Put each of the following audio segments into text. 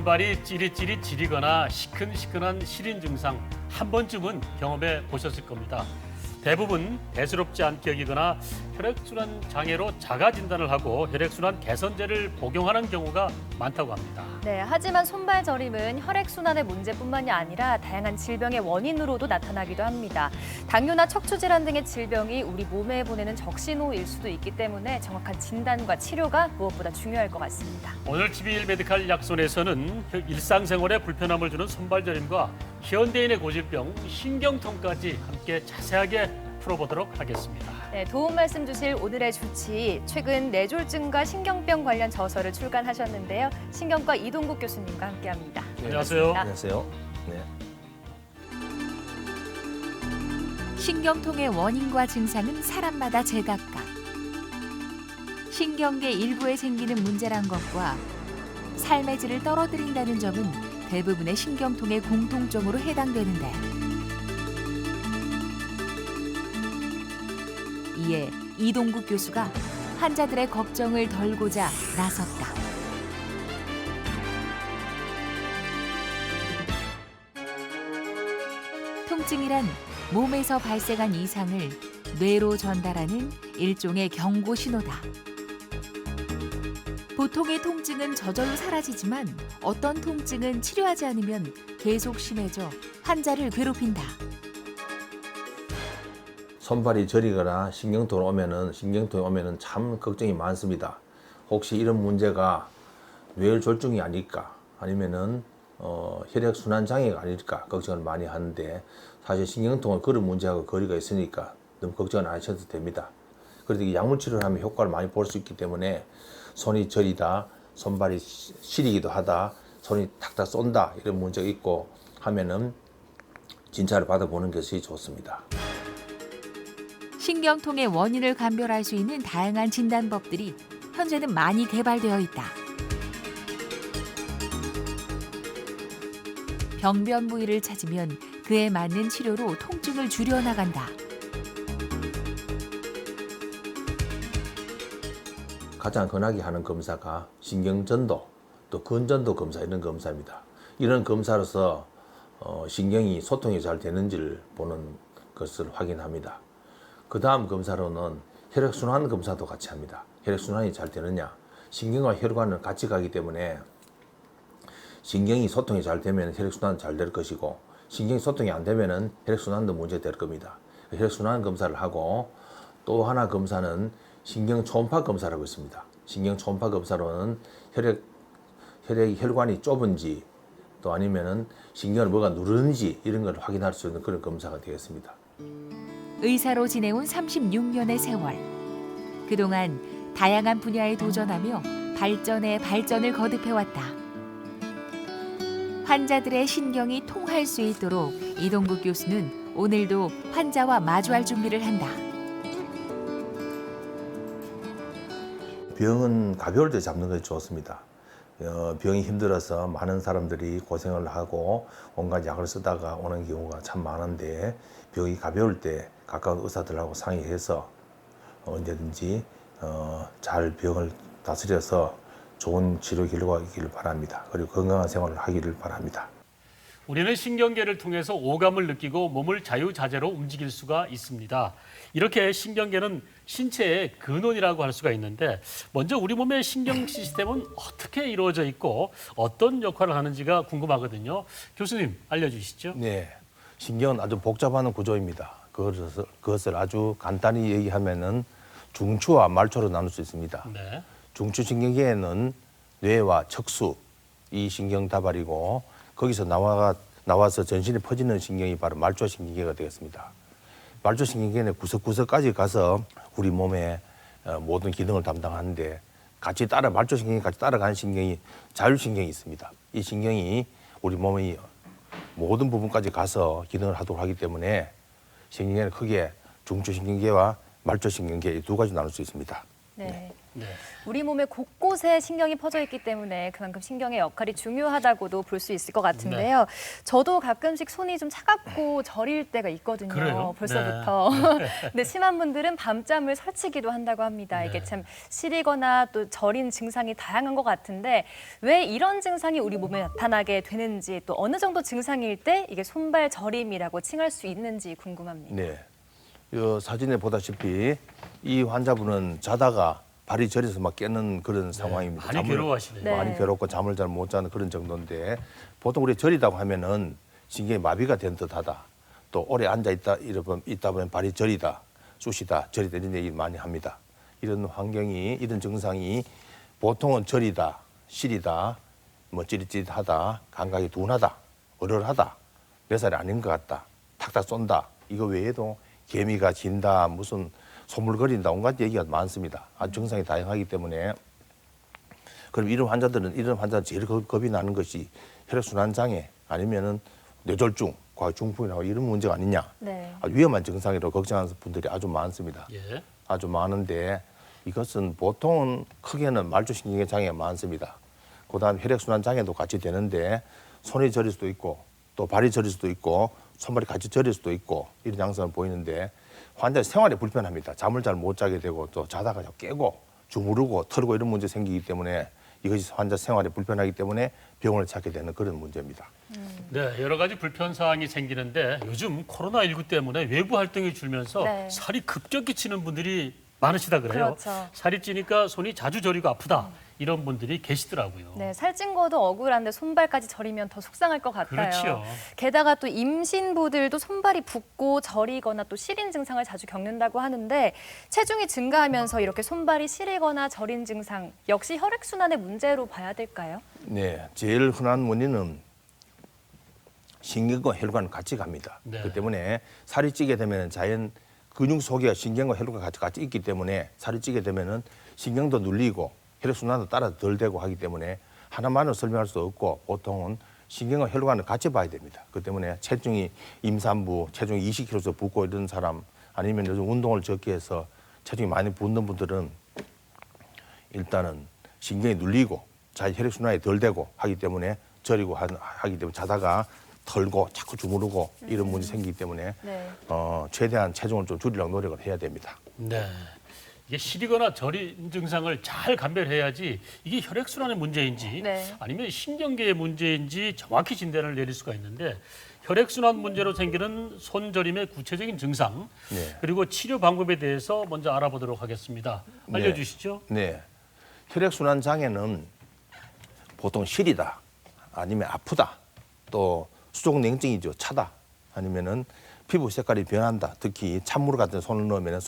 손발이 찌릿찌릿 지리거나 시큰시큰한 시린 증상 한 번쯤은 경험해 보셨을 겁니다. 대부분 대수롭지 않게 여기거나 혈액순환 장애로 자가 진단을 하고 혈액순환 개선제를 복용하는 경우가 많다고 합니다. 네, 하지만 손발 저림은 혈액순환의 문제뿐만이 아니라 다양한 질병의 원인으로도 나타나기도 합니다. 당뇨나 척추질환 등의 질병이 우리 몸에 보내는 적신호일 수도 있기 때문에 정확한 진단과 치료가 무엇보다 중요할 것 같습니다. 오늘 TV일 메디칼 약손에서는 일상생활에 불편함을 주는 손발 저림과 현대인의 고질병, 신경통까지 함께 자세하게 풀어보도록 하겠습니다. 네, 도움 말씀 주실 오늘의 주치, 최근 뇌졸중과 신경병 관련 저서를 출간하셨는데요. 신경과 이동국 교수님과 함께합니다. 안녕하세요. 안녕하세요. 네. 신경통의 원인과 증상은 사람마다 제각각. 신경계 일부에 생기는 문제란 것과 삶의 질을 떨어뜨린다는 점은 대부분의 신경통의 공통점으로 해당되는데, 이에 이동국 교수가 환자들의 걱정을 덜고자 나섰다. 통증이란 몸에서 발생한 이상을 뇌로 전달하는 일종의 경고 신호다. 보통의 통증은 저절로 사라지지만 어떤 통증은 치료하지 않으면 계속 심해져 환자를 괴롭힌다. 손발이 저리거나 신경통이 오면은 참 걱정이 많습니다. 혹시 이런 문제가 뇌졸중이 아닐까, 아니면은 혈액순환 장애가 아닐까 걱정을 많이 하는데, 사실 신경통은 그런 문제하고 거리가 있으니까 너무 걱정을 안 하셔도 됩니다. 그래도 약물 치료를 하면 효과를 많이 볼 수 있기 때문에 손이 저리다, 손발이 시리기도 하다, 손이 탁탁 쏜다 이런 문제가 있고 하면은 진찰을 받아보는 것이 좋습니다. 신경통의 원인을 감별할 수 있는 다양한 진단법들이 현재는 많이 개발되어 있다. 병변 부위를 찾으면 그에 맞는 치료로 통증을 줄여나간다. 가장 흔하게 하는 검사가 신경전도, 또 근전도 검사, 이런 검사입니다. 이런 검사로서 신경이 소통이 잘 되는지를 보는 것을 확인합니다. 그 다음 검사로는 혈액순환 검사도 같이 합니다. 혈액순환이 잘 되느냐, 신경과 혈관은 같이 가기 때문에 신경이 소통이 잘 되면 혈액순환은 잘 될 것이고, 신경이 소통이 안 되면 혈액순환도 문제될 겁니다. 혈액순환 검사를 하고, 또 하나 검사는 신경 초음파 검사라고 있습니다. 신경 초음파 검사로는 혈관이 좁은지, 또 아니면은 신경을 뭐가 누르는지 이런 걸 확인할 수 있는 그런 검사가 되겠습니다. 의사로 지내온 36년의 세월. 그동안 다양한 분야에 도전하며 발전에 발전을 거듭해왔다. 환자들의 신경이 통할 수 있도록 이동국 교수는 오늘도 환자와 마주할 준비를 한다. 병은 가벼울 때 잡는 것이 좋습니다. 병이 힘들어서 많은 사람들이 고생을 하고 온갖 약을 쓰다가 오는 경우가 참 많은데, 병이 가벼울 때 가까운 의사들하고 상의해서 언제든지 잘 병을 다스려서 좋은 치료 결과가 있기를 바랍니다. 그리고 건강한 생활을 하기를 바랍니다. 우리는 신경계를 통해서 오감을 느끼고 몸을 자유자재로 움직일 수가 있습니다. 이렇게 신경계는 신체의 근원이라고 할 수가 있는데, 먼저 우리 몸의 신경 시스템은 어떻게 이루어져 있고 어떤 역할을 하는지가 궁금하거든요. 교수님, 알려주시죠. 네, 신경은 아주 복잡한 구조입니다. 그것을 아주 간단히 얘기하면은 중추와 말초로 나눌 수 있습니다. 네. 중추신경계에는 뇌와 척수, 이 신경 다발이고, 거기서 나와서 전신에 퍼지는 신경이 바로 말초신경계가 되겠습니다. 말초신경계는 구석구석까지 가서 우리 몸의 모든 기능을 담당하는데, 말초신경이 같이 따라가는 신경이 자율신경이 있습니다. 이 신경이 우리 몸의 모든 부분까지 가서 기능을 하도록 하기 때문에 신경계는 크게 중추신경계와 말초신경계 이 두 가지 나눌 수 있습니다. 네. 네. 우리 몸의 곳곳에 신경이 퍼져 있기 때문에 그만큼 신경의 역할이 중요하다고도 볼 수 있을 것 같은데요. 저도 가끔씩 손이 좀 차갑고 저릴 때가 있거든요. 그래요? 벌써부터. 근데 심한 분들은 밤잠을 설치기도 한다고 합니다. 이게 네. 참 시리거나 또 저린 증상이 다양한 것 같은데 왜 이런 증상이 우리 몸에 나타나게 되는지 또 어느 정도 증상일 때 이게 손발 저림이라고 칭할 수 있는지 궁금합니다. 네. 이 사진에 보다시피 이 환자분은 자다가 발이 저려서 막 깨는 그런 상황입니다. 많이 괴로워하시네요. 네. 많이 괴롭고 잠을 잘 못 자는 그런 정도인데 보통 우리 저리다고 하면은 신경이 마비가 된 듯하다. 또 오래 앉아 있다 보면 발이 저리다, 쑤시다, 저리다 이런 얘기 많이 합니다. 이런 환경이 이런 증상이 보통은 저리다, 시리다, 뭐 찌릿찌릿하다, 감각이 둔하다, 얼얼하다, 몇 살이 아닌 것 같다, 탁탁 쏜다. 이거 외에도 개미가 진다, 무슨 소물거린다, 온갖 얘기가 많습니다. 아주 증상이 다양하기 때문에 그럼 이런 환자들은 제일 겁이 나는 것이 혈액순환 장애 아니면은 뇌졸중, 과중풍이라고 이런 문제가 아니냐. 네. 아주 위험한 증상이라고 걱정하는 분들이 아주 많습니다. 예. 아주 많은데 이것은 보통은 크게는 말초신경계 장애가 많습니다. 그다음 혈액순환 장애도 같이 되는데 손이 저릴 수도 있고 또 발이 저릴 수도 있고 손발이 같이 저릴 수도 있고 이런 양상을 보이는데 환자 생활이 불편합니다. 잠을 잘 못 자게 되고 또 자다가 깨고 주무르고 털고 이런 문제 생기기 때문에 이것이 환자 생활이 불편하기 때문에 병원을 찾게 되는 그런 문제입니다. 네, 여러 가지 불편 사항이 생기는데 요즘 코로나19 때문에 외부 활동이 줄면서 네. 살이 급격히 찌는 분들이 많으시다 그래요. 그렇죠. 살이 찌니까 손이 자주 저리고 아프다. 이런 분들이 계시더라고요. 네, 살찐 거도 억울한데 손발까지 저리면 더 속상할 것 같아요. 그렇죠. 게다가 또 임신부들도 손발이 붓고 저리거나 또 시린 증상을 자주 겪는다고 하는데 체중이 증가하면서 이렇게 손발이 시리거나 저린 증상 역시 혈액순환의 문제로 봐야 될까요? 네, 제일 흔한 원인은 신경과 혈관 같이 갑니다. 네. 그렇기 때문에 살이 찌게 되면 자연 근육 속에 신경과 혈관 같이 있기 때문에 살이 찌게 되면은 신경도 눌리고 혈액순환도 따라 덜 되고 하기 때문에 하나만으로 설명할 수 없고 보통은 신경과 혈관을 같이 봐야 됩니다. 그 때문에 체중이 임산부, 체중이 20kg에서 붓고 이런 사람 아니면 요즘 운동을 적게 해서 체중이 많이 붓는 분들은 일단은 신경이 눌리고 잘 혈액순환이 덜 되고 하기 때문에 저리고 하기 때문에 자다가 털고 자꾸 주무르고 이런 문제 생기기 때문에 네. 최대한 체중을 좀 줄이려고 노력을 해야 됩니다. 네. 이게 시리거나 저린 증상을 잘 감별해야지 이게 혈액순환의 문제인지 네. 아니면 신경계의 문제인지 정확히 진단을 내릴 수가 있는데 혈액순환 문제로 생기는 손저림의 구체적인 증상 네. 그리고 치료 방법에 대해서 먼저 알아보도록 하겠습니다. 알려주시죠. 네. 혈액순환 장애는 보통 시리다 아니면 아프다 또 수족냉증이죠. 차다 아니면은 피부 색깔이 변한다. 특히 찬물 같은 손을 넣으면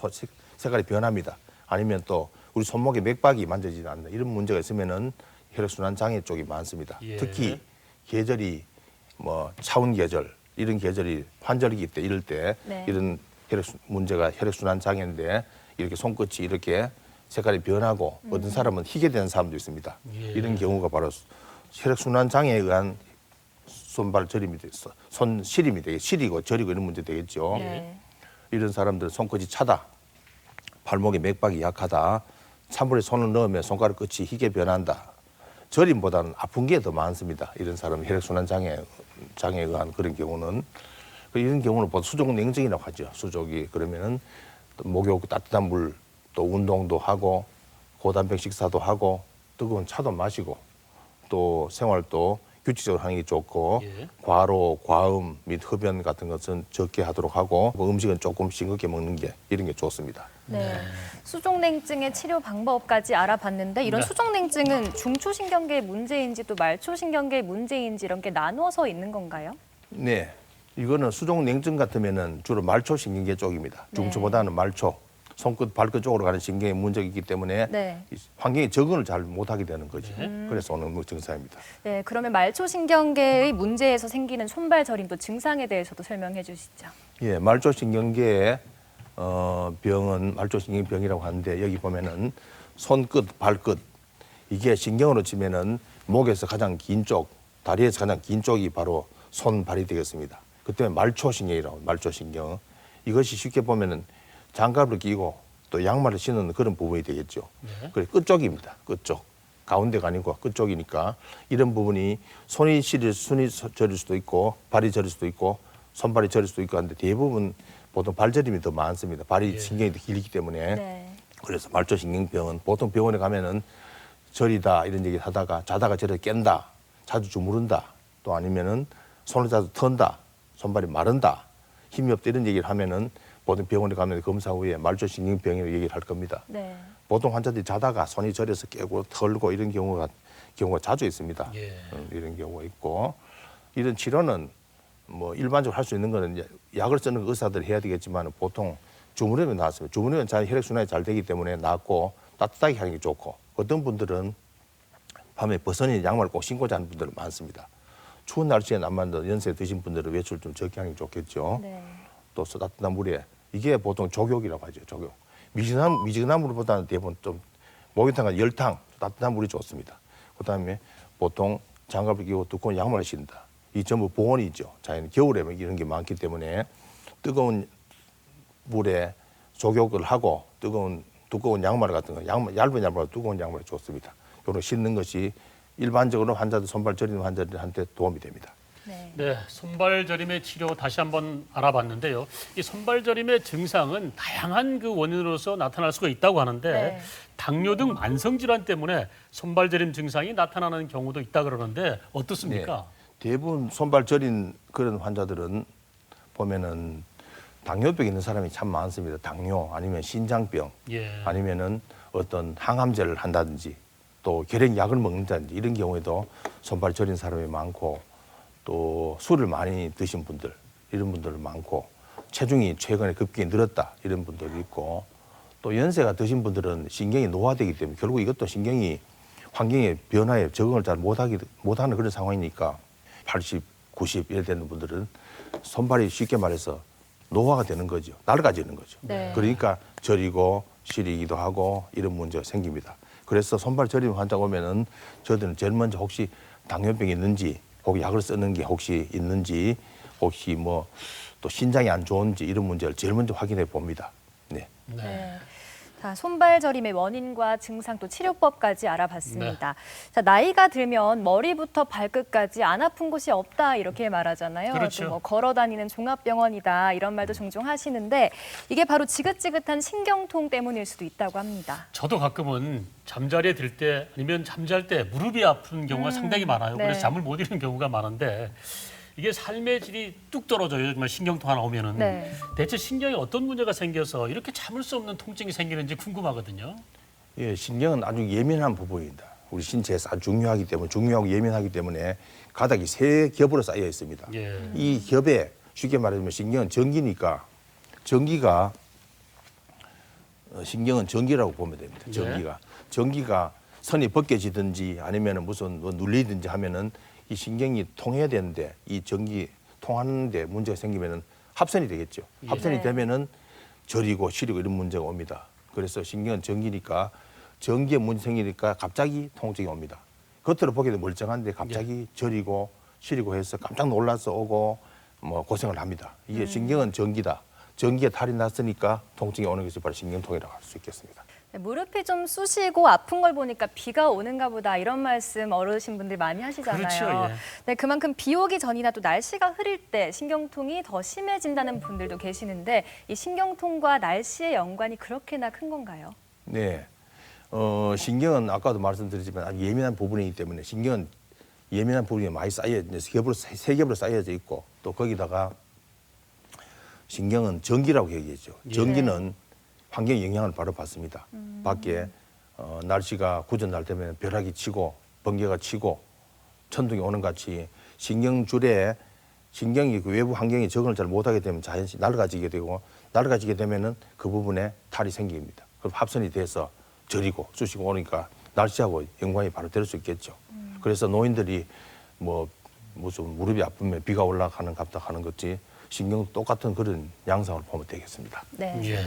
색깔이 변합니다. 아니면 또 우리 손목에 맥박이 만져지지 않는다. 이런 문제가 있으면은 혈액순환 장애 쪽이 많습니다. 예. 특히 계절이 뭐 차운 계절 이런 계절이 환절기 때 이럴 때 네. 이런 문제가 혈액순환 장애인데 이렇게 손끝이 이렇게 색깔이 변하고 어떤 사람은 희게 되는 사람도 있습니다. 예. 이런 경우가 바로 혈액순환 장애에 의한 손발 저림이 돼서 손 시림이 되게 시리고 저리고 이런 문제 되겠죠. 네. 이런 사람들은 손끝이 차다, 발목에 맥박이 약하다, 찬물에 손을 넣으면 손가락 끝이 희게 변한다. 저림보다는 아픈 게 더 많습니다. 이런 사람 혈액순환 장애에 의한 그런 경우는 이런 경우는 보통 수족냉증이라고 하죠. 수족이 그러면은 목욕 따뜻한 물 또 운동도 하고 고단백 식사도 하고 뜨거운 차도 마시고 또 생활도 규칙적으로 하는 게 좋고 예. 과로, 과음 및 흡연 같은 것은 적게 하도록 하고 음식은 조금 싱겁게 먹는 게 이런 게 좋습니다. 네. 수족냉증의 치료 방법까지 알아봤는데 이런 네. 수족냉증은 중추신경계의 문제인지 또 말초신경계의 문제인지 이런 게 나누어서 있는 건가요? 네, 이거는 수족냉증 같으면은 주로 말초신경계 쪽입니다. 네. 중추보다는 말초, 손끝, 발끝 쪽으로 가는 신경에 문제가 있기 때문에 네. 환경에 적응을 잘 못하게 되는 거죠. 네. 그래서 오는 증상입니다. 네, 그러면 말초신경계의 문제에서 생기는 손발 저림 또 증상에 대해서도 설명해 주시죠. 예, 말초신경계의 병은 말초신경병이라고 하는데 여기 보면은 손끝, 발끝 이게 신경으로 치면은 목에서 가장 긴 쪽, 다리에서 가장 긴 쪽이 바로 손, 발이 되겠습니다. 그 때문에 말초신경이라고 말초신경. 이것이 쉽게 보면은 장갑을 끼고 또 양말을 신는 그런 부분이 되겠죠. 네. 그래 끝쪽입니다. 끝쪽. 가운데가 아니고 끝쪽이니까 이런 부분이 손이 저릴 수도 있고 발이 저릴 수도 있고 손발이 저릴 수도 있고 하는데 대부분 보통 발저림이 더 많습니다. 발이 예. 신경이 더 길기 때문에 네. 그래서 말초신경병은 보통 병원에 가면은 저리다 이런 얘기 하다가 자다가 저리 깬다, 자주 주무른다, 또 아니면은 손을 자주 턴다, 손발이 마른다, 힘이 없다 이런 얘기를 하면은 보통 병원에 가면 검사 후에 말초신경병이라고 얘기를 할 겁니다. 네. 보통 환자들이 자다가 손이 저려서 깨고 털고 이런 경우가 자주 있습니다. 예. 이런 경우가 있고 이런 치료는 뭐 일반적으로 할 수 있는 거는 이제 약을 쓰는 의사들이 해야 되겠지만 보통 주무르면 나왔습니다. 주무르면 잘 혈액순환이 잘 되기 때문에 낫고 따뜻하게 하는 게 좋고 어떤 분들은 밤에 벗어진 양말을 꼭 신고 자는 분들은 많습니다. 추운 날씨에 남만도 연세 드신 분들은 외출 좀 적게 하는 게 좋겠죠. 네. 또 따뜻한 물에 이게 보통 족욕이라고 하죠. 족욕. 미지근한 물보다는 대부분 좀 목욕탕과 열탕 따뜻한 물이 좋습니다. 그다음에 보통 장갑을 끼고 두꺼운 양말을 신다. 이 전부 보온이죠. 자연 겨울에 이런 게 많기 때문에 뜨거운 물에 족욕을 하고 두꺼운 양말 같은 거, 얇은 양말, 두꺼운 양말이 좋습니다. 이런 신는 것이 일반적으로 환자들 손발 저리는 환자들한테 도움이 됩니다. 네. 네, 손발 저림의 치료 다시 한번 알아봤는데요. 이 손발 저림의 증상은 다양한 그 원인으로서 나타날 수가 있다고 하는데 네. 당뇨 등 만성 질환 때문에 손발 저림 증상이 나타나는 경우도 있다 그러는데 어떻습니까? 대부분 손발 저린 그런 환자들은 보면은 당뇨병 있는 사람이 참 많습니다. 당뇨 아니면 신장병 예. 아니면은 어떤 항암제를 한다든지 또 결핵약을 먹는다든지 이런 경우에도 손발 저린 사람이 많고 또 술을 많이 드신 분들 이런 분들 많고 체중이 최근에 급격히 늘었다 이런 분들이 있고 또 연세가 드신 분들은 신경이 노화되기 때문에 결국 이것도 신경이 환경의 변화에 적응을 잘 못하는 그런 상황이니까 80, 90 이래 되는 분들은 손발이 쉽게 말해서 노화가 되는 거죠. 낡아지는 거죠. 네. 그러니까 저리고 시리기도 하고 이런 문제가 생깁니다. 그래서 손발 저림 환자 오면은 저희들은 제일 먼저 혹시 당뇨병이 있는지 혹 약을 쓰는 게 혹시 있는지 혹시 뭐 또 신장이 안 좋은지 이런 문제를 제일 먼저 확인해 봅니다. 네. 네. 네. 자, 손발 저림의 원인과 증상 또 치료법까지 알아봤습니다. 자, 나이가 들면 머리부터 발끝까지 안 아픈 곳이 없다 이렇게 말하잖아요. 그렇죠. 또 뭐 걸어 다니는 종합병원이다 이런 말도 종종 하시는데 이게 바로 지긋지긋한 신경통 때문일 수도 있다고 합니다. 저도 가끔은 잠자리에 들 때 아니면 잠잘 때 무릎이 아픈 경우가 상당히 많아요. 네. 그래서 잠을 못 이루는 경우가 많은데 이게 삶의 질이 뚝 떨어져요. 정말 신경통 하나 오면은. 네. 대체 신경에 어떤 문제가 생겨서 이렇게 참을 수 없는 통증이 생기는지 궁금하거든요. 예, 신경은 아주 예민한 부분입니다. 우리 신체에서 아주 중요하고 예민하기 때문에 가닥이 세 겹으로 쌓여 있습니다. 예. 이 겹에 쉽게 말하면 신경은 전기니까 신경은 전기라고 보면 됩니다. 전기가 선이 벗겨지든지 아니면 무슨 뭐 눌리든지 하면은 이 신경이 통해야 되는데 이 전기 통하는데 문제가 생기면은 합선이 되겠죠. 합선이 네. 되면은 저리고 시리고 이런 문제가 옵니다. 그래서 신경은 전기니까 전기에 문제 생기니까 갑자기 통증이 옵니다. 겉으로 보기에도 멀쩡한데 갑자기 저리고 시리고 해서 깜짝 놀라서 오고 뭐 고생을 합니다. 이게 신경은 전기다. 전기에 탈이 났으니까 통증이 오는 것이 바로 신경통이라고 할 수 있겠습니다. 네, 무릎이 좀 쑤시고 아픈 걸 보니까 비가 오는가 보다 이런 말씀 어르신분들 많이 하시잖아요. 그렇죠, 예. 네, 그만큼 비 오기 전이나 또 날씨가 흐릴 때 신경통이 더 심해진다는 분들도 계시는데 이 신경통과 날씨의 연관이 그렇게나 큰 건가요? 네. 신경은 아까도 말씀드렸지만 아주 예민한 부분이기 때문에 신경은 예민한 부분이 많이 세 겹으로 쌓여져 있고 또 거기다가 신경은 전기라고 얘기했죠. 전기는 환경 영향을 바로 받습니다. 밖에 날씨가 굳은 날 되면 벼락이 치고 번개가 치고 천둥이 오는 같이 신경줄에 신경이 그 외부 환경에 적응을 잘 못하게 되면 자연히 낡아지게 되고 낡아지게 되면은 그 부분에 탈이 생깁니다. 그럼 합선이 돼서 저리고 쑤시고 오니까 날씨하고 연관이 바로 될 수 있겠죠. 그래서 노인들이 뭐 무슨 무릎이 아프면 비가 올라가는 갑다 하는 것이 신경 똑같은 그런 양상을 보면 되겠습니다. 네. 예.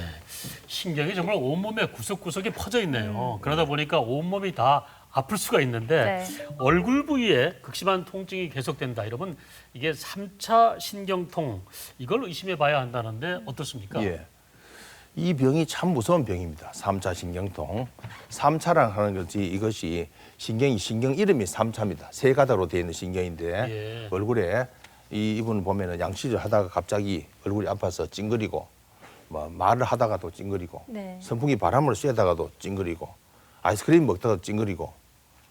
신경이 정말 온몸에 구석구석에 퍼져 있네요. 그러다 보니까 온몸이 다 아플 수가 있는데 네. 얼굴 부위에 극심한 통증이 계속된다. 이러면 이게 3차 신경통 이걸 의심해 봐야 한다는데 어떻습니까? 예. 이 병이 참 무서운 병입니다. 3차 신경통. 3차랑 하는 것이 이것이 신경 이름이 3차입니다. 세 가닥으로 되어 있는 신경인데 예. 얼굴에 이분 보면은 양치질 하다가 갑자기 얼굴이 아파서 찡그리고 뭐 말을 하다가도 찡그리고 네. 선풍기 바람을 쐬다가도 찡그리고 아이스크림 먹다가 찡그리고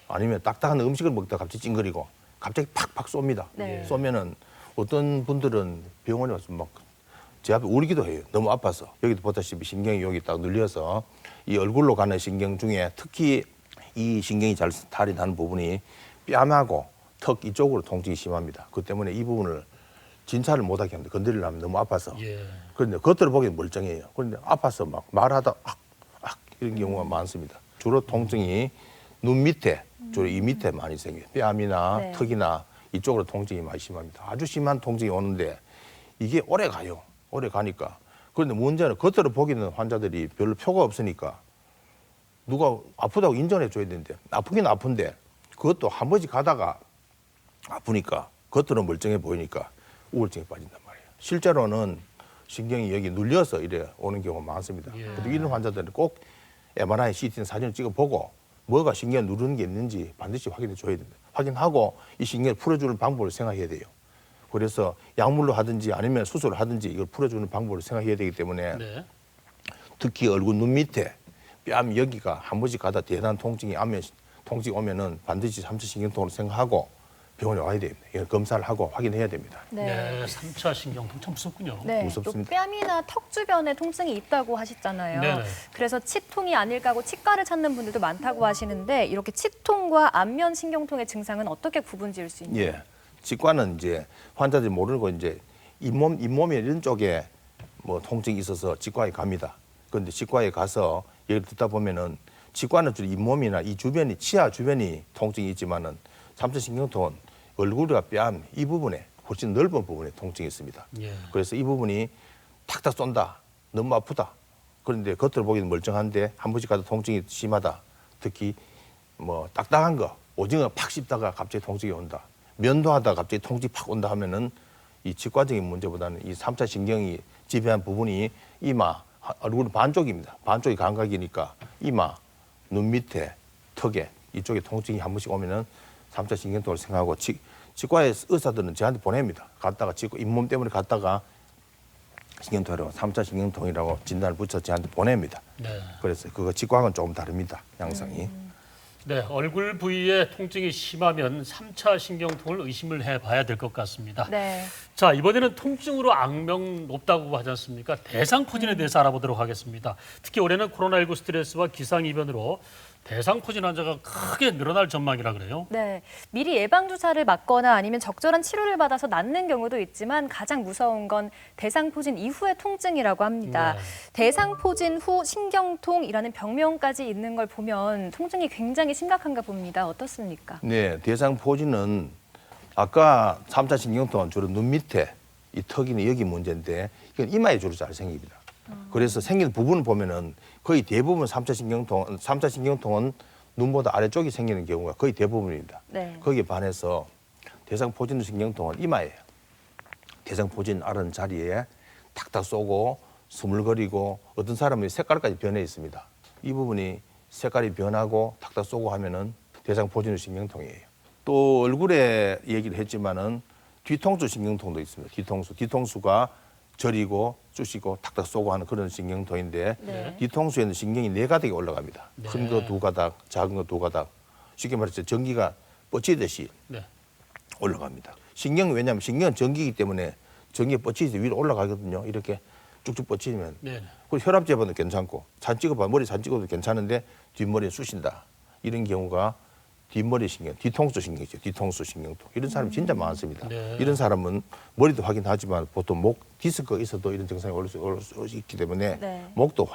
아니면 딱딱한 음식을 먹다가 갑자기 찡그리고 갑자기 팍팍 쏩니다. 네. 쏘면은 어떤 분들은 병원에 와서 막 제 앞에 울기도 해요. 너무 아파서. 여기도 보다시피 신경이 여기 딱 눌려서 이 얼굴로 가는 신경 중에 특히 이 신경이 잘 탈이 나는 부분이 뺨하고 턱 이쪽으로 통증이 심합니다. 그 때문에 이 부분을 진찰을 못하게 합니다. 건드리려면 너무 아파서. 예. 그런데 겉으로 보기엔 멀쩡해요. 그런데 아파서 막 말하다 이런 경우가 많습니다. 주로 통증이 눈 밑에, 주로 이 밑에 많이 생겨요. 뺨이나 네. 턱이나 이쪽으로 통증이 많이 심합니다. 아주 심한 통증이 오는데 이게 오래 가요. 오래 가니까. 그런데 문제는 겉으로 보기는 환자들이 별로 표가 없으니까 누가 아프다고 인정해 줘야 되는데 아프긴 아픈데 그것도 한 번씩 가다가 아프니까 겉으로 멀쩡해 보이니까 우울증에 빠진단 말이에요. 실제로는 신경이 여기 눌려서 이래 오는 경우가 많습니다. 예. 그래도 이런 환자들은 꼭 MRI, CT 사진을 찍어보고 뭐가 신경에 누르는 게 있는지 반드시 확인해 줘야 됩니다. 확인하고 이 신경을 풀어주는 방법을 생각해야 돼요. 그래서 약물로 하든지 아니면 수술을 하든지 이걸 풀어주는 방법을 생각해야 되기 때문에 네. 특히 얼굴 눈 밑에 뺨 여기가 한 번씩 가다 대단한 통증이 오면은 반드시 3차 신경통으로 생각하고 병원에 와야 됩니다. 이걸 검사를 하고 확인해야 됩니다. 네. 3차 신경통 참 무섭군요. 네, 무섭습니다. 또 뺨이나 턱 주변에 통증이 있다고 하셨잖아요. 네네. 그래서 치통이 아닐까 하고 치과를 찾는 분들도 많다고 하시는데 이렇게 치통과 안면 신경통의 증상은 어떻게 구분지을 수 있나요? 예. 치과는 이제 환자들이 모르고 이제 잇몸이 이런 쪽에 뭐 통증이 있어서 치과에 갑니다. 그런데 치과에 가서 얘기를 듣다 보면은 치과는 주로 잇몸이나 이 주변이 치아 주변이 통증이 있지만은 3차 신경통은 얼굴과 뺨 이 부분에 훨씬 넓은 부분에 통증이 있습니다. 예. 그래서 이 부분이 탁탁 쏜다. 너무 아프다. 그런데 겉으로 보기는 멀쩡한데 한 번씩 가도 통증이 심하다. 특히 뭐 딱딱한 거 오징어 팍 씹다가 갑자기 통증이 온다. 면도하다가 갑자기 통증이 팍 온다 하면은 이 치과적인 문제보다는 이 3차 신경이 지배한 부분이 이마, 얼굴 반쪽입니다. 반쪽이 감각이니까 이마, 눈 밑에, 턱에 이쪽에 통증이 한 번씩 오면은 3차 신경통을 생각하고 치과의 의사들은 저한테 보냅니다. 갔다가 잇몸 때문에 갔다가 신경통이라고 3차 신경통이라고 진단을 붙여 저한테 보냅니다. 네. 그래서 그거 치과하고는 조금 다릅니다. 양상이. 네, 얼굴 부위에 통증이 심하면 3차 신경통을 의심을 해봐야 될 것 같습니다. 네. 자, 이번에는 통증으로 악명 높다고 하지 않습니까? 대상포진에 대해서 알아보도록 하겠습니다. 특히 올해는 코로나19 스트레스와 기상이변으로 대상포진 환자가 크게 늘어날 전망이라 그래요. 네, 미리 예방 주사를 맞거나 아니면 적절한 치료를 받아서 낫는 경우도 있지만 가장 무서운 건 대상포진 이후의 통증이라고 합니다. 네. 대상포진 후 신경통이라는 병명까지 있는 걸 보면 통증이 굉장히 심각한가 봅니다. 어떻습니까? 네, 대상포진은 아까 3차 신경통은 주로 눈 밑에 이 턱이나 여기 문제인데 이건 이마에 주로 잘 생깁니다. 그래서 생긴 부분을 보면은 거의 대부분 3차 신경통은 눈보다 아래쪽이 생기는 경우가 거의 대부분입니다. 네. 거기에 반해서 대상포진 신경통은 이마예요. 대상포진 앓은 자리에 탁탁 쏘고 스물거리고 어떤 사람은 색깔까지 변해 있습니다. 이 부분이 색깔이 변하고 탁탁 쏘고 하면은 대상포진 신경통이에요. 또 얼굴에 얘기를 했지만은 뒤통수 신경통도 있습니다. 뒤통수가 저리고 쑤시고 탁탁 쏘고 하는 그런 신경통인데 네. 뒤통수에는 신경이 4가닥이 올라갑니다. 네. 큰 거 2가닥, 작은 거 2가닥. 쉽게 말해서 전기가 뻗치듯이 네. 올라갑니다. 왜냐하면 신경은 전기이기 때문에 전기가 뻗치듯이 위로 올라가거든요. 이렇게 쭉쭉 뻗치면. 네. 그리고 혈압 재봐도 괜찮고 산 찍어봐 머리 산 찍어도 괜찮은데 뒷머리에 쑤신다. 이런 경우가 뒷머리 신경, 뒤통수 신경이죠. 뒤통수 신경통. 이런 사람이 진짜 많습니다. 네. 이런 사람은 머리도 확인하지만 보통 목 디스크가 있어도 이런 증상이 올 수 있기 때문에 네. 목도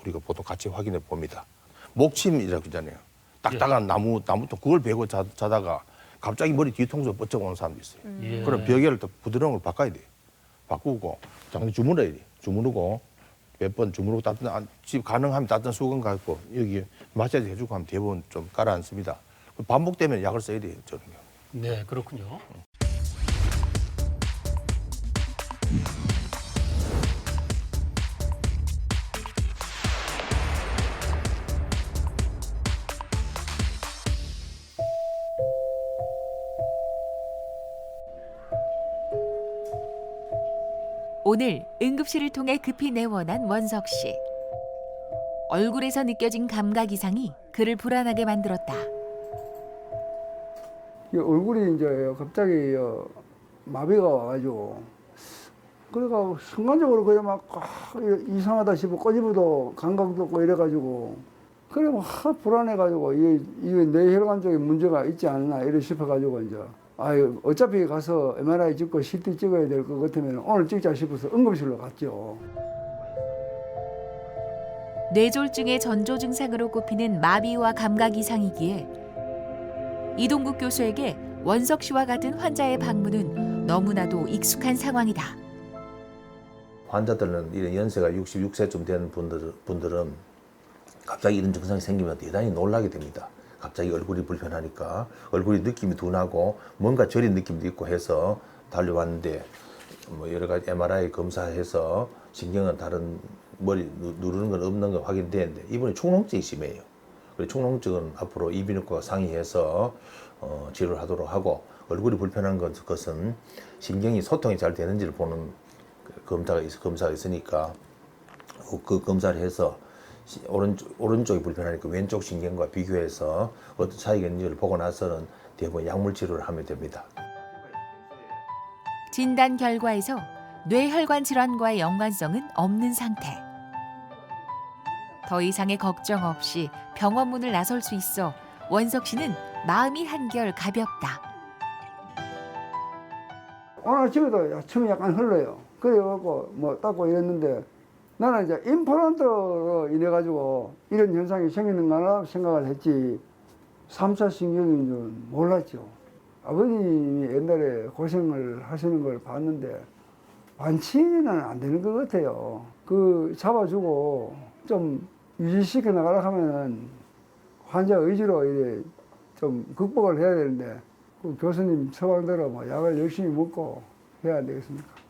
우리가 보통 같이 확인해 봅니다. 목침이라고 하잖아요. 딱딱한 나무통 그걸 베고 자다가 갑자기 머리 뒤통수가 뻗쳐 오는 사람도 있어요. 예. 그럼 벽에를 또 부드러운 걸 바꿔야 돼요. 바꾸고 장기 주물러야 돼요. 주무르고 몇 번 주무르고 집 가능하면 따뜻한 수건 갖고 여기 마사지 해주고 하면 대부분 좀 가라앉습니다. 반복되면 약을 써야 돼요. 저는. 네, 그렇군요. 오늘 응급실을 통해 급히 내원한 원석 씨. 얼굴에서 느껴진 감각 이상이 그를 불안하게 만들었다. 이 얼굴이 이제 갑자기 마비가 와가지고 그러니까 순간적으로 그냥 막 이상하다 싶어 꼬집어도 감각도 없고 이래가지고 그래 막 불안해가지고 이게 뇌 혈관 쪽에 문제가 있지 않나 이래 싶어가지고 이제 어차피 가서 MRI 찍고 CT 찍어야 될 것 같으면 오늘 찍자 싶어서 응급실로 갔죠. 뇌졸중의 전조 증상으로 꼽히는 마비와 감각 이상이기에 이동국 교수에게 원석 씨와 같은 환자의 방문은 너무나도 익숙한 상황이다. 환자들은 이런 연세가 66세쯤 되는 분들은 갑자기 이런 증상이 생기면 대단히 놀라게 됩니다. 갑자기 얼굴이 불편하니까 얼굴이 느낌이 둔하고 뭔가 저린 느낌도 있고 해서 달려왔는데 뭐 여러 가지 MRI 검사해서 신경은 다른 머리 누르는 건 없는 건 확인되는데 이번에 축농증이 심해요. 그래서 축농증은 앞으로 이비인후과가 상의해서 치료를 하도록 하고 얼굴이 불편한 것은 신경이 소통이 잘 되는지를 보는 검사가 있으니까 그 검사를 해서 오른쪽이 불편하니까 왼쪽 신경과 비교해서 어떤 차이가 있는지를 보고 나서는 대부분 약물 치료를 하면 됩니다. 진단 결과에서 뇌혈관 질환과의 연관성은 없는 상태. 더 이상의 걱정 없이 병원 문을 나설 수 있어 원석 씨는 마음이 한결 가볍다. 오늘 아침에도 침이 약간 흘러요. 그래갖고 뭐 닦고 이랬는데 나는 이제 임플란트로 인해가지고 이런 현상이 생기는가 생각을 했지 3차 신경인 줄 몰랐죠. 아버님이 옛날에 고생을 하시는 걸 봤는데 완치는 안 되는 것 같아요. 그 잡아주고 좀 유지시켜 나가라 하면은 환자 의지로 이래 좀 극복을 해야 되는데 그 교수님 처방대로 뭐 약을 열심히 먹고 해야 되겠습니까?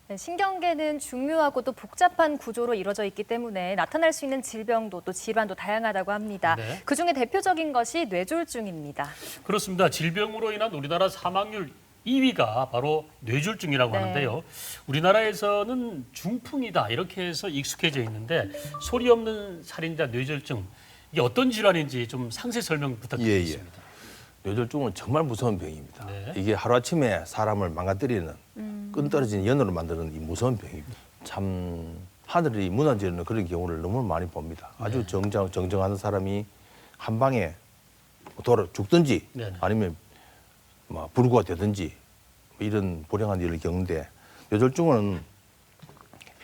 네, 신경계는 중요하고 또 복잡한 구조로 이루어져 있기 때문에 나타날 수 있는 질병도 또 질환도 다양하다고 합니다. 네. 그중에 대표적인 것이 뇌졸중입니다. 그렇습니다. 질병으로 인한 우리나라 사망률 2위가 바로 뇌졸중이라고 네. 하는데요. 우리나라에서는 중풍이다 이렇게 해서 익숙해져 있는데 소리 없는 살인자 뇌졸중 이게 어떤 질환인지 좀 상세 설명 부탁드리겠습니다. 뇌졸중은 정말 무서운 병입니다. 네. 이게 하루아침에 사람을 망가뜨리는 끈 떨어진 연으로 만드는 이 무서운 병입니다. 참 하늘이 무너지는 그런 경우를 너무 많이 봅니다. 아주 정정한 사람이 한 방에 죽든지 네네. 아니면 뭐 불구가 되든지 이런 불행한 일을 겪는데 뇌졸중은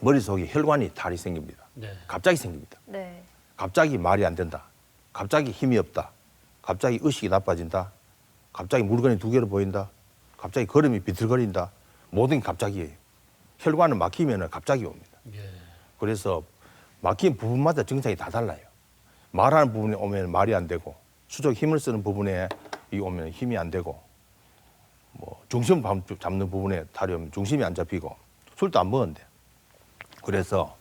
머릿속에 혈관이 탈이 생깁니다. 네. 갑자기 생깁니다. 네. 갑자기 말이 안 된다. 갑자기 힘이 없다. 갑자기 의식이 나빠진다. 갑자기 물건이 두 개로 보인다. 갑자기 걸음이 비틀거린다. 모든 게 갑자기예요. 혈관을 막히면 갑자기 옵니다. 예. 그래서 막힌 부분마다 증상이 다 달라요. 말하는 부분에 오면 말이 안 되고 수족 힘을 쓰는 부분에 오면 힘이 안 되고 뭐 중심 잡는 부분에 탈이 오면 중심이 안 잡히고 술도 안 먹었는데 그래서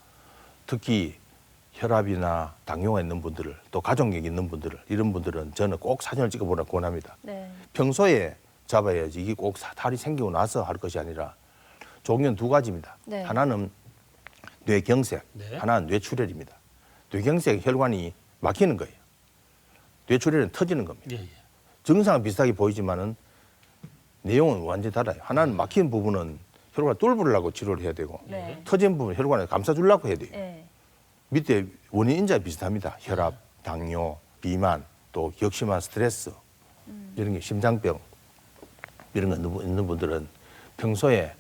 특히 혈압이나 당뇨가 있는 분들을 또 가족력이 있는 분들을 이런 분들은 저는 꼭 사진을 찍어보라고 권합니다. 네. 평소에 잡아야지 이게 꼭 탈이 생기고 나서 할 것이 아니라 종류는 두 가지입니다. 네. 하나는 뇌경색, 네. 하나는 뇌출혈입니다. 뇌경색 혈관이 막히는 거예요. 뇌출혈은 터지는 겁니다. 예, 예. 증상은 비슷하게 보이지만은 내용은 완전히 달라요. 하나는 막힌 부분은 혈관을 뚫으려고 치료를 해야 되고 네. 터진 부분 혈관을 감싸주려고 해야 돼요. 네. 밑에 원인 인자 비슷합니다. 혈압, 당뇨, 비만, 또 격심한 스트레스 이런 게 심장병 이런 거 있는 분들은 평소에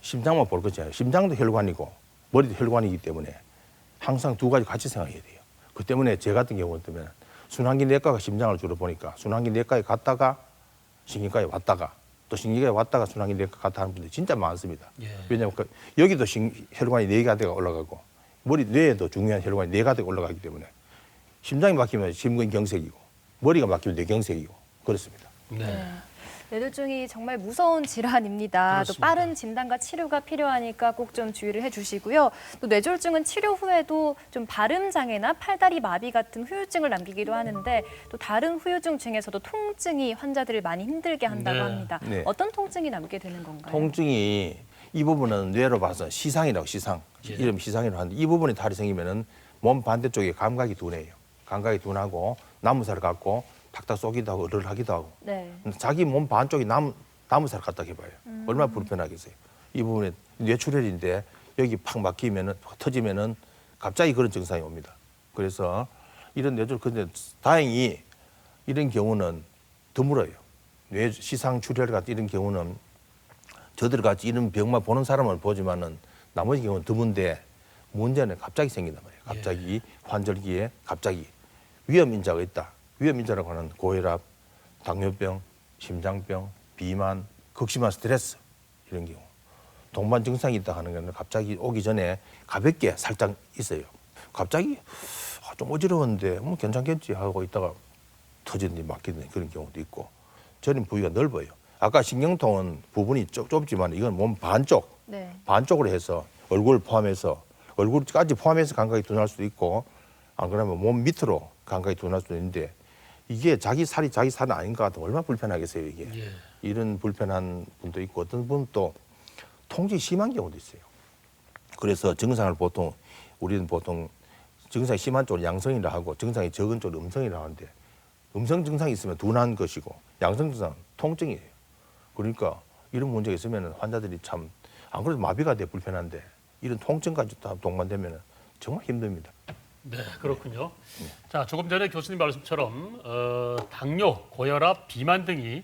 심장만 볼 것이 아니라 심장도 혈관이고 머리도 혈관이기 때문에 항상 두 가지 같이 생각해야 돼요. 그 때문에 제 같은 경우는 순환기 내과가 심장을 주로 보니까 순환기 내과에 갔다가 신경과에 왔다가 또 신경과에 왔다가 순환기 내과 갔다 하는 분들이 진짜 많습니다. 예. 왜냐하면 여기도 혈관이 4가지가 올라가고 머리 뇌에도 중요한 혈관이 4가지가 올라가기 때문에 심장이 막히면 심근경색이고 머리가 막히면 뇌경색이고 그렇습니다. 네. 뇌졸중이 정말 무서운 질환입니다. 그렇습니다. 또 빠른 진단과 치료가 필요하니까 꼭 좀 주의를 해주시고요. 또 뇌졸중은 치료 후에도 좀 발음 장애나 팔다리 마비 같은 후유증을 남기기도 하는데 또 다른 후유증 중에서도 통증이 환자들을 많이 힘들게 한다고 네. 합니다. 네. 어떤 통증이 남게 되는 건가요? 통증이 이 부분은 뇌로 봐서 시상이라고 시상. 예. 이름 시상이라고 하는데 이 부분에 탈이 생기면은 몸 반대쪽에 감각이 둔해요. 감각이 둔하고 나무살을 갖고 탁탁 쏘기도 하고 를 하기도 하고. 네. 자기 몸 반쪽이 나무살을 갖다 해봐요. 얼마나 불편하겠어요. 이 부분에 뇌출혈인데 여기 팍 막히면은 터지면은 갑자기 그런 증상이 옵니다. 그래서 이런 뇌출 근데 다행히 이런 경우는 드물어요. 뇌 시상 출혈 같은 이런 경우는 저들 같이 이런 병만 보는 사람은 보지만은 나머지 경우는 드문데 문제는 갑자기 생긴단 말이에요. 갑자기 환절기에 갑자기 위험 인자가 있다. 위험 인자라고 하는 고혈압, 당뇨병, 심장병, 비만, 극심한 스트레스 이런 경우. 동반 증상이 있다 하는 건 갑자기 오기 전에 가볍게 살짝 있어요. 갑자기 좀 어지러웠는데 뭐 괜찮겠지 하고 있다가 터지는지 막히는 그런 경우도 있고 저는 부위가 넓어요. 아까 신경통은 부분이 좁지만 이건 몸 반쪽, 네. 반쪽으로 해서 얼굴 포함해서 얼굴까지 포함해서 감각이 둔할 수도 있고 안 그러면 몸 밑으로 감각이 둔할 수도 있는데 이게 자기 살이 아닌가 하면 얼마나 불편하겠어요 이게. 예. 이런 불편한 분도 있고 어떤 분은 또 통증이 심한 경우도 있어요. 그래서 증상을 우리는 보통 증상이 심한 쪽을 양성이라 하고 증상이 적은 쪽을 음성이라 하는데 음성 증상이 있으면 둔한 것이고 양성 증상은 통증이에요. 그러니까 이런 문제가 있으면 환자들이 참 안 그래도 마비가 돼 불편한데 이런 통증까지 다 동반되면 정말 힘듭니다. 네, 그렇군요. 자, 조금 전에 교수님 말씀처럼 당뇨, 고혈압, 비만 등이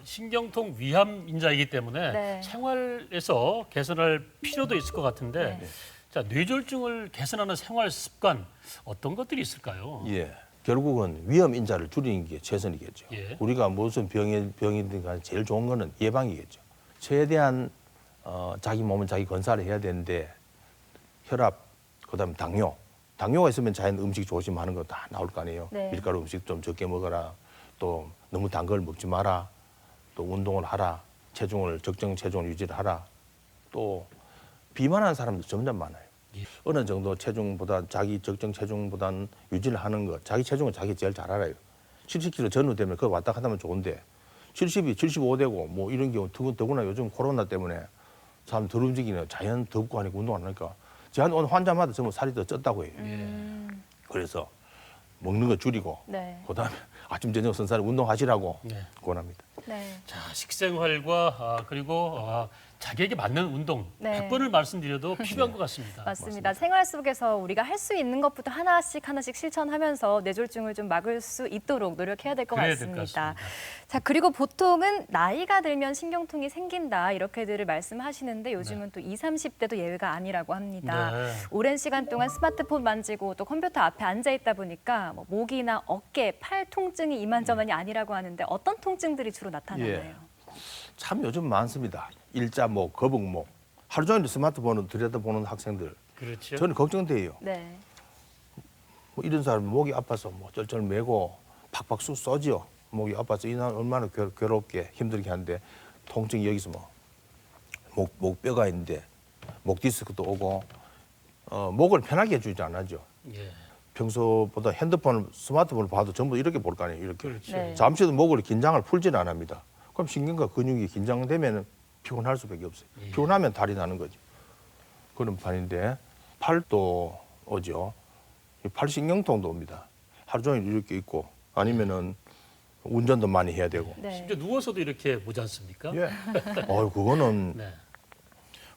신경통 위험 인자이기 때문에 네. 생활에서 개선할 필요도 있을 것 같은데 네. 자, 뇌졸중을 개선하는 생활 습관 어떤 것들이 있을까요? 예. 결국은 위험 인자를 줄이는 게 최선이겠죠. 예. 우리가 무슨 병이든 간에 제일 좋은 거는 예방이겠죠. 최대한 자기 몸은 자기 건사를 해야 되는데 혈압, 그다음에 당뇨가 있으면 자연 음식 조심하는 거 다 나올 거 아니에요. 네. 밀가루 음식 좀 적게 먹어라. 또 너무 단 걸 먹지 마라. 또 운동을 하라. 적정 체중을 유지를 하라. 또 비만한 사람도 점점 많아요. 예. 어느 정도 체중보다 자기 적정 체중보다는 유지를 하는 것. 자기 체중은 자기 제일 잘 알아요. 70kg 전후 되면 그거 왔다 갔다 하면 좋은데 70이 75 되고 뭐 이런 경우 더구나 요즘 코로나 때문에 사람 덜 움직이는 자연 덥고 하니까 운동 안 하니까 제가 오늘 환자마다 전부 살이 더 쪘다고 해요. 그래서 먹는 거 줄이고 네. 그다음에 아침 저녁 선사를 운동하시라고 네. 권합니다. 네. 자, 식생활과 그리고 자기에게 맞는 운동 네. 100번을 말씀드려도 필요한 것 같습니다. 맞습니다. 생활 속에서 우리가 할 수 있는 것부터 하나씩 실천하면서 뇌졸중을 좀 막을 수 있도록 노력해야 될 것 그래야 될 것 같습니다. 같습니다. 자, 그리고 보통은 나이가 들면 신경통이 생긴다 이렇게들 말씀하시는데 요즘은 또 20, 30대도 예외가 아니라고 합니다. 네. 오랜 시간 동안 스마트폰 만지고 또 컴퓨터 앞에 앉아 있다 보니까 뭐 목이나 어깨, 팔 통증이 이만저만이 아니라고 하는데 어떤 통증들이 주로 나타나나요? 참 요즘 많습니다. 일자목, 거북목. 하루 종일 스마트폰을 들여다보는 학생들. 그렇죠. 저는 걱정돼요. 네. 뭐 이런 사람 목이 아파서 뭐 쩔쩔 매고 팍팍 쏘지요. 목이 아파서 이날 얼마나 괴롭게 힘들게 하는데 통증이 여기서 뭐 목뼈가 있는데 목 디스크도 오고 목을 편하게 해주지 않아죠. 예. 평소보다 스마트폰을 봐도 전부 이렇게 볼 거 아니에요. 이렇게. 그렇죠. 네. 잠시도 목을 긴장을 풀지는 안 합니다. 그럼 신경과 근육이 긴장되면 피곤할 수밖에 없어요. 예. 피곤하면 탈이 나는 거죠. 그런 판인데 팔도 오죠. 이 팔 신경통도 옵니다. 하루 종일 이렇게 있고 아니면은 운전도 많이 해야 되고. 네. 심지어 누워서도 이렇게 보지 않습니까? 예. 그거는 네.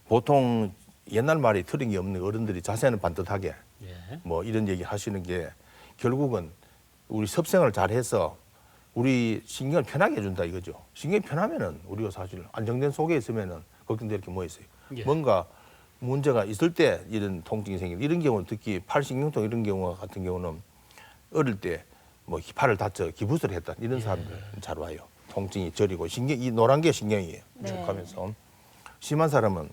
보통 옛날 말이 틀린 게 없는 어른들이 자세는 반듯하게 예. 뭐 이런 얘기 하시는 게 결국은 우리 섭생을 잘해서 우리 신경을 편하게 해준다 이거죠. 신경이 편하면은 우리가 사실 안정된 속에 있으면은 걱정될 게 뭐 있어요. 예. 뭔가 문제가 있을 때 이런 통증이 생기는 이런 경우는 특히 팔 신경통 이런 경우 같은 경우는 어릴 때 뭐 팔을 다쳐 기부스를 했다 이런 사람들 잘 와요. 통증이 저리고 이 노란 게 신경이에요. 네. 쭉 가면서 심한 사람은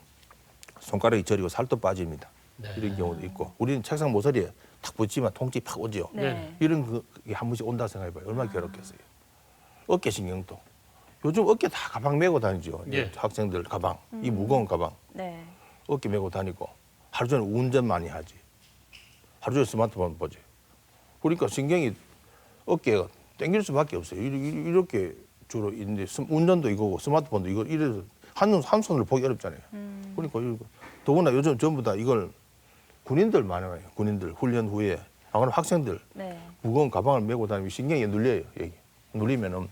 손가락이 저리고 살도 빠집니다. 네. 이런 경우도 있고 우리는 책상 모서리에 탁 붙이면 통증이 팍 오죠. 네. 이런 게 한 번씩 온다 생각해봐요. 얼마나 괴롭겠어요. 어깨 신경통. 요즘 어깨 다 가방 메고 다니죠. 예. 학생들 가방, 이 무거운 가방 네. 어깨 메고 다니고 하루 종일 운전 많이 하지. 하루 종일 스마트폰 보지. 그러니까 신경이 어깨가 땡길 수밖에 없어요. 이렇게 주로 있는데 운전도 이거고 스마트폰도 이거 이래서 한 손으로 보기 어렵잖아요. 그러니까 더구나 요즘 전부 다 이걸 군인들 많이 와요. 군인들 훈련 후에 그럼 학생들 네. 무거운 가방을 메고 다니면 신경이 눌려요. 여기 눌리면은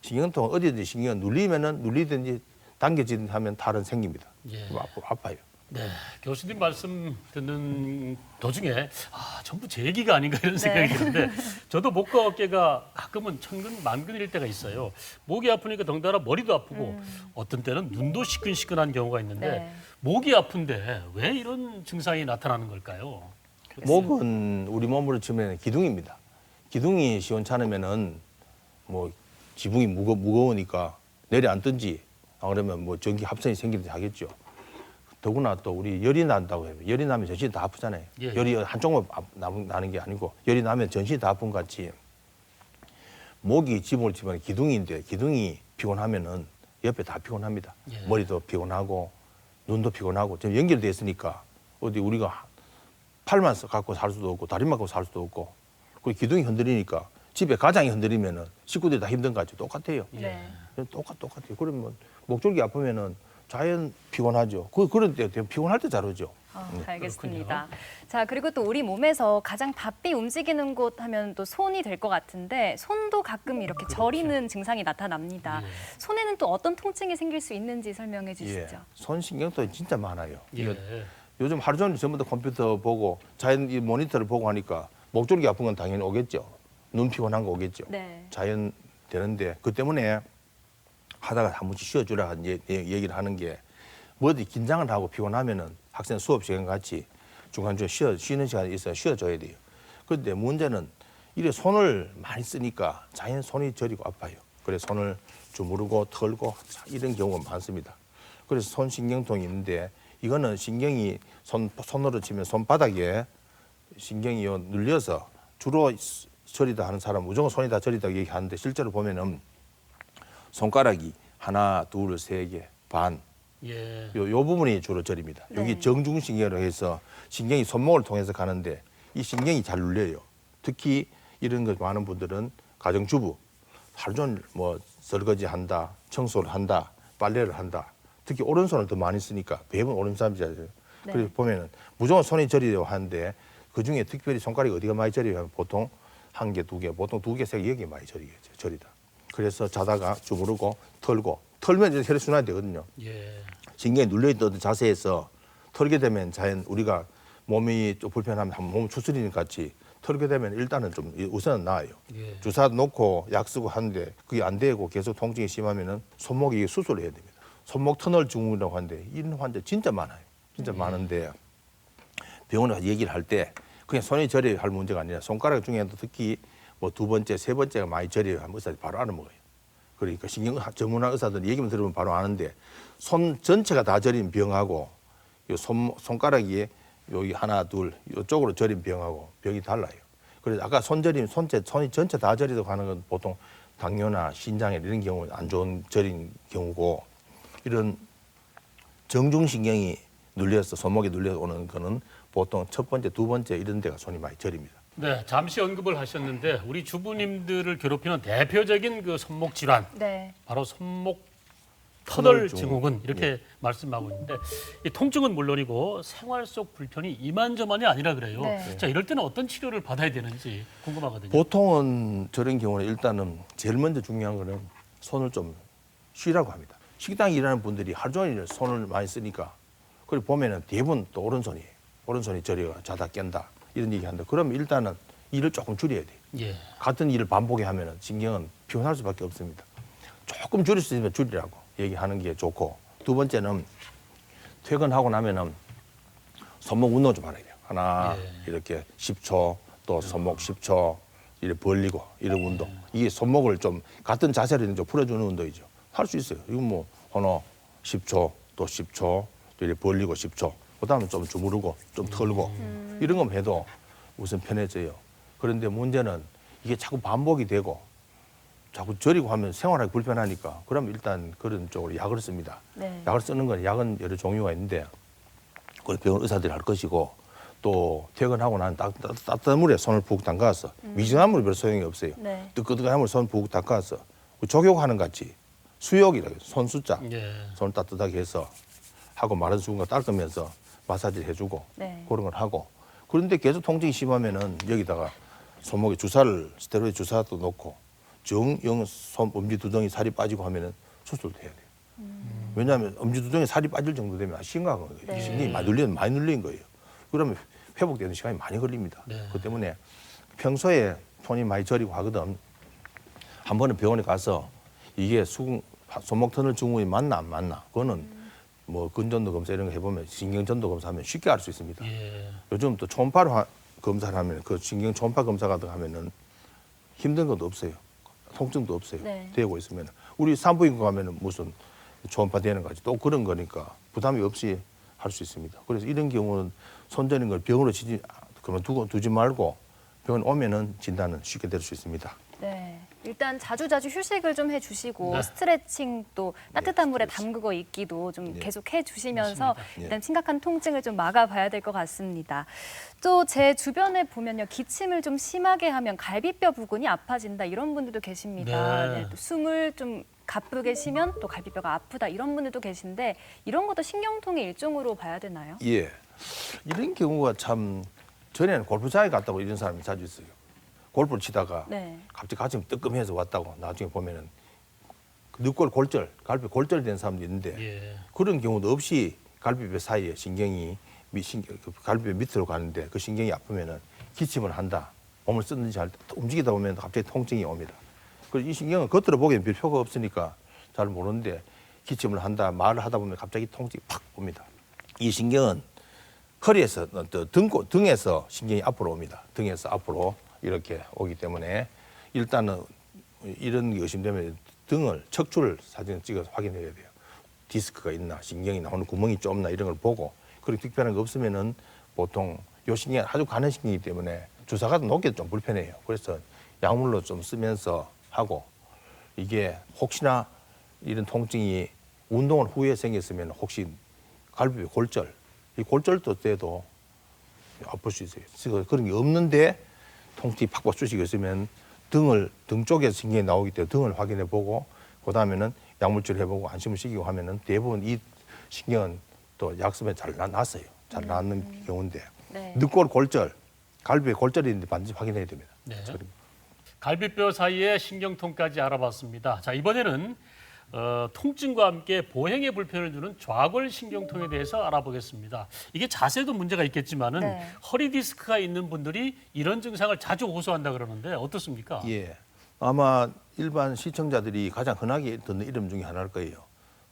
신경통 어디든지 신경이 눌리면은 눌리든지 당겨지든지 하면 탈은 생깁니다. 예. 아파요. 네, 교수님 말씀 듣는 도중에 전부 제 얘기가 아닌가 이런 생각이 드는데 저도 목과 어깨가 가끔은 천근 만근일 때가 있어요. 목이 아프니까 덩달아 머리도 아프고 어떤 때는 눈도 시큰시큰한 경우가 있는데 네. 목이 아픈데 왜 이런 증상이 나타나는 걸까요? 목은 우리 몸으로 치면 기둥입니다. 기둥이 시원찮으면은 뭐 지붕이 무거우니까 내려앉든지 안 그러면 뭐 전기 합선이 생기든지 하겠죠. 더구나 또 우리 열이 난다고 해요. 열이 나면 전신이 다 아프잖아요. 예. 열이 한쪽만 나는 게 아니고 열이 나면 전신이 다 아픈 것 같이 목이 지붕을 치면 기둥인데 기둥이 피곤하면은 옆에 다 피곤합니다. 예. 머리도 피곤하고 눈도 피곤하고 지금 연결돼 있으니까 어디 우리가 팔만 갖고 살 수도 없고 다리만 갖고 살 수도 없고 그리고 기둥이 흔들리니까 집에 가장이 흔들리면은 식구들이 다 힘든 거 같죠. 똑같아요. 네. 똑같아요. 그러면 목줄기 아프면은 자연 피곤하죠. 그런 때 피곤할 때 잘 오죠. 알겠습니다. 자, 그리고 또 우리 몸에서 가장 바삐 움직이는 곳 하면 또 손이 될 것 같은데 손도 가끔 이렇게 저리는 증상이 나타납니다. 예. 손에는 또 어떤 통증이 생길 수 있는지 설명해 주시죠. 손 신경도 진짜 많아요. 이거 예. 요즘 하루 종일 전부 다 컴퓨터 보고 자연 이 모니터를 보고 하니까 목줄기 아픈 건 당연히 오겠죠. 눈 피곤한 거 오겠죠. 네. 자연 되는데 그 때문에 하다가 한 번씩 쉬어주라 얘기를 하는 게 뭐 어디 긴장을 하고 피곤하면은 학생 수업 시간 같이 중간중간 쉬는 시간이 있어야 쉬어줘야 돼요. 그런데 문제는 이래 손을 많이 쓰니까 자연 손이 저리고 아파요. 그래서 손을 주무르고 털고 이런 경우가 많습니다. 그래서 손 신경통이 있는데 이거는 신경이 손으로 치면 손바닥에 신경이 눌려서 주로 저리다 하는 사람 무조건 손이 다 저리다 얘기하는데 실제로 보면은 손가락이 하나, 둘, 세 개, 반. 예. 요 부분이 주로 저립니다. 네. 여기 정중신경이라고 해서 신경이 손목을 통해서 가는데 이 신경이 잘 눌려요. 특히 이런 거 많은 분들은 가정주부 하루 종일 뭐 설거지 한다, 청소를 한다, 빨래를 한다. 특히 오른손을 더 많이 쓰니까 배분 오른손이잖아요. 네. 그래서 보면은 무조건 손이 저리려고 하는데 그 중에 특별히 손가락이 어디가 많이 저리려 하면 보통 한 개, 두 개, 보통 두 개, 세 개 여기 많이 저리겠죠. 저리다. 그래서 자다가 주무르고 털면 이제 혈액순환이 되거든요. 예. 신경이 눌려있던 자세에서 털게 되면 자연 우리가 몸이 좀 불편하면 한번 몸 추스리는 같이 털게 되면 일단은 좀 우선은 나아요. 예. 주사 놓고 약 쓰고 하는데 그게 안 되고 계속 통증이 심하면은 손목이 수술을 해야 됩니다. 손목 터널 증후군이라고 하는데 이런 환자 진짜 많아요. 진짜 많은데 병원에 가서 얘기를 할 때 그냥 손이 저려야 할 문제가 아니라 손가락 중에도 특히 뭐 두 번째, 세 번째가 많이 저려야 하면 의사들이 바로 알아먹어요. 그러니까 신경 전문한 의사들 얘기만 들으면 바로 아는데 손 전체가 다 저린 병하고 요 손가락이 여기 하나, 둘 이쪽으로 저린 병하고 병이 달라요. 그래서 아까 손이 전체 다 저리다고 하는 건 보통 당뇨나 신장에 이런 경우는 안 좋은 저린 경우고 이런 정중신경이 눌려서 손목에 눌려 오는 거는 보통 첫 번째, 두 번째 이런 데가 손이 많이 저립니다. 네, 잠시 언급을 하셨는데 우리 주부님들을 괴롭히는 대표적인 그 손목 질환, 네. 바로 손목 터널 터널 증후군 이렇게 말씀하고 있는데 이 통증은 물론이고 생활 속 불편이 이만저만이 아니라 그래요. 네. 자, 이럴 때는 어떤 치료를 받아야 되는지 궁금하거든요. 보통은 저런 경우는 일단은 제일 먼저 중요한 거는 손을 좀 쉬라고 합니다. 식당에 일하는 분들이 하루 종일 손을 많이 쓰니까 그리고 보면은 대부분 또 오른손이 저리가 자다 깬다 이런 얘기 한다. 그러면 일단은 일을 조금 줄여야 돼요. 예. 같은 일을 반복해 하면은 신경은 피곤할 수밖에 없습니다. 조금 줄일 수 있으면 줄이라고 얘기하는 게 좋고 두 번째는 퇴근하고 나면은 손목 운동 좀 하래요. 하나 이렇게 10초 또 손목 10초 이렇게 벌리고 이런 운동. 이게 손목을 좀 같은 자세로 좀 풀어주는 운동이죠. 할 수 있어요. 이건 뭐 하나 10초 또 10초 또 이렇게 벌리고 10초. 그다음에 좀 주무르고 좀 털고 이런 건 해도 우선 편해져요. 그런데 문제는 이게 자꾸 반복이 되고 자꾸 저리고 하면 생활하기 불편하니까 그럼 일단 그런 쪽으로 약을 씁니다. 네. 약을 쓰는 건 약은 여러 종류가 있는데 그걸 병원 의사들이 할 것이고 또 퇴근하고 난 따뜻한 물에 손을 푹 담가서 미지근한 물은 별 소용이 없어요. 네. 뜨끈뜨끈한 물에 손 푹 담가서 족욕하는 같이 수욕이라고 해요. 손 숫자. 예. 손을 따뜻하게 해서 하고 마른 수건과 닦으면서 마사지를 해주고 네. 그런 걸 하고 그런데 계속 통증이 심하면은 여기다가 손목에 주사를 스테로이드 주사도 놓고 정영 손 엄지두덩이 살이 빠지고 하면은 수술도 해야 돼요. 왜냐하면 엄지두덩이 살이 빠질 정도 되면 심각한 거예요. 네. 신경이 많이 눌린 거예요. 그러면 회복되는 시간이 많이 걸립니다. 네. 그 때문에 평소에 손이 많이 저리고 하거든. 한 번은 병원에 가서 이게 손목 터널 증후군이 맞나 안 맞나 그거는 뭐 근전도 검사 이런 거 해보면 신경전도 검사하면 쉽게 알 수 있습니다. 예. 요즘 또 초음파로 검사를 하면 그 신경 초음파 검사 같은 거 하면은 힘든 것도 없어요. 통증도 없어요. 네. 되고 있으면 우리 산부인과 가면은 무슨 초음파 되는 거지 또 그런 거니까 부담이 없이 할 수 있습니다. 그래서 이런 경우는 손저는 걸 병으로 그러면 두지 말고 병원 오면은 진단은 쉽게 될 수 있습니다. 네. 일단 자주자주 휴식을 좀 해주시고 네. 스트레칭 또 따뜻한 물에 스트레칭. 담그고 있기도 좀 네. 계속 해주시면서 맞습니다. 일단 심각한 통증을 좀 막아봐야 될 것 같습니다. 또 제 주변에 보면요. 기침을 좀 심하게 하면 갈비뼈 부근이 아파진다 이런 분들도 계십니다. 네. 네, 또 숨을 좀 가쁘게 쉬면 또 갈비뼈가 아프다 이런 분들도 계신데 이런 것도 신경통의 일종으로 봐야 되나요? 예. 이런 경우가 참 전에는 골프장에 갔다고 이런 사람이 자주 있어요. 골프를 치다가 네. 갑자기 가슴이 뜨끔해서 왔다고 나중에 보면은 늑골 골절, 갈비 골절이 된 사람도 있는데 예. 그런 경우도 없이 갈비뼈 사이에 신경이 갈비뼈 밑으로 가는데 그 신경이 아프면은 기침을 한다. 몸을 쓰든지 할 때 움직이다 보면 갑자기 통증이 옵니다. 그래서 이 신경은 겉으로 보기엔 별 표가 없으니까 잘 모르는데 기침을 한다, 말을 하다 보면 갑자기 통증이 팍 옵니다. 이 신경은 허리에서 등에서 신경이 앞으로 옵니다. 등에서 앞으로 이렇게 오기 때문에 일단은 이런 게 의심되면 등을 척추를 사진을 찍어서 확인해야 돼요. 디스크가 있나, 신경이 나오는 구멍이 좁나 이런 걸 보고 그리고 특별한 거 없으면은 보통 요 신경이 아주 가는 신경이기 때문에 주사가 놓기도 좀 불편해요. 그래서 약물로 좀 쓰면서 하고 이게 혹시나 이런 통증이 운동을 후에 생겼으면 혹시 갈비뼈 골절, 이 골절도 때도 아플 수 있어요. 그래서 그런 게 없는데 통증이 팍팍 쑤시고 있으면 등 쪽에서 신경이 나오기 때문에 등을 확인해 보고 그 다음에는 약물치료 해보고 안심을 시키고 하면은 대부분 이 신경은 또 약습에 잘 났어요. 잘 낫는 경우인데 네. 늑골 골절, 갈비뼈 골절이 있는데 반드시 확인해야 됩니다. 네. 저는 갈비뼈 사이의 신경통까지 알아봤습니다. 자, 이번에는 통증과 함께 보행에 불편을 주는 좌골 신경통에 대해서 알아보겠습니다. 이게 자세도 문제가 있겠지만은 네. 허리 디스크가 있는 분들이 이런 증상을 자주 호소한다 그러는데 어떻습니까? 예, 아마 일반 시청자들이 가장 흔하게 듣는 이름 중에 하나일 거예요.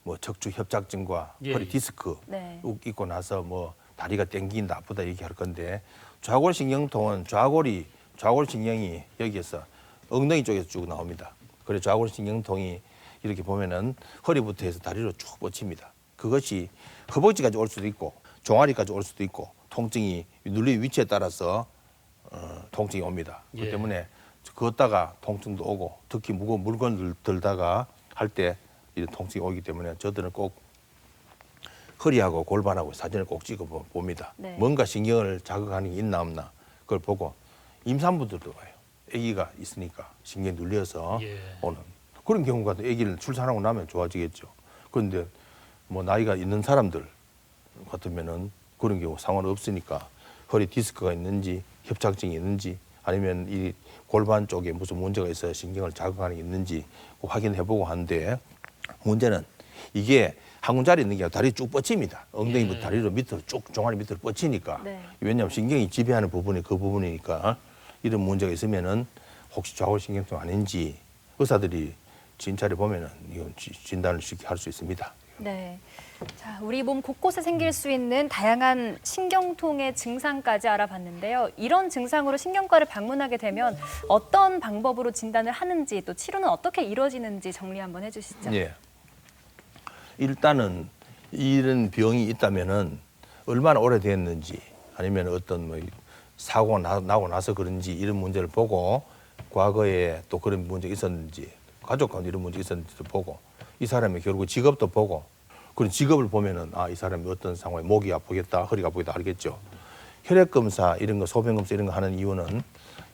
뭐 척추 협착증과 예. 허리 디스크 네. 있고 나서 뭐 다리가 땡긴다 아프다 얘기할 건데 좌골 신경통은 좌골 신경이 여기에서 엉덩이 쪽에서 쭉 나옵니다. 그래서 좌골 신경통이 이렇게 보면은 허리부터 해서 다리로 쭉 뻗칩니다. 그것이 허벅지까지 올 수도 있고 종아리까지 올 수도 있고 통증이 눌린 위치에 따라서 통증이 옵니다. 예. 그렇기 때문에 걷다가 통증도 오고 특히 무거운 물건을 들다가 할 때 이런 통증이 오기 때문에 저들은 꼭 허리하고 골반하고 사진을 꼭 찍어 봅니다. 네. 뭔가 신경을 자극하는 게 있나 없나 그걸 보고 임산부들도 와요. 아기가 있으니까 신경이 눌려서 예. 오는 그런 경우가 아기를 출산하고 나면 좋아지겠죠. 그런데 뭐 나이가 있는 사람들 같으면은 그런 경우 상관없으니까 허리 디스크가 있는지 협착증이 있는지 아니면 이 골반 쪽에 무슨 문제가 있어야 신경을 자극하는 게 있는지 확인해보고 하는데 문제는 이게 한 군자리에 있는 게 아니라 다리 쭉 뻗칩니다. 엉덩이부터 예. 다리로 밑으로 쭉 종아리 밑으로 뻗치니까 네. 왜냐하면 신경이 지배하는 부분이 그 부분이니까 이런 문제가 있으면은 혹시 좌골신경통 아닌지 의사들이 진찰해 보면은 이건 진단을 쉽게 할 수 있습니다. 네. 자, 우리 몸 곳곳에 생길 수 있는 다양한 신경통의 증상까지 알아봤는데요. 이런 증상으로 신경과를 방문하게 되면 어떤 방법으로 진단을 하는지 또 치료는 어떻게 이루어지는지 정리 한번 해주시죠. 예. 일단은 이런 병이 있다면은 얼마나 오래됐는지 아니면 어떤 뭐 사고가 나고 나서 그런지 이런 문제를 보고 과거에 또 그런 문제가 있었는지 가족 간에 이런 문제가 있었는지도 보고 이 사람의 결국 직업도 보고 그런 직업을 보면은 아, 이 사람이 어떤 상황에 목이 아프겠다, 허리가 아프겠다 알겠죠. 혈액 검사 이런 거, 소변 검사 이런 거 하는 이유는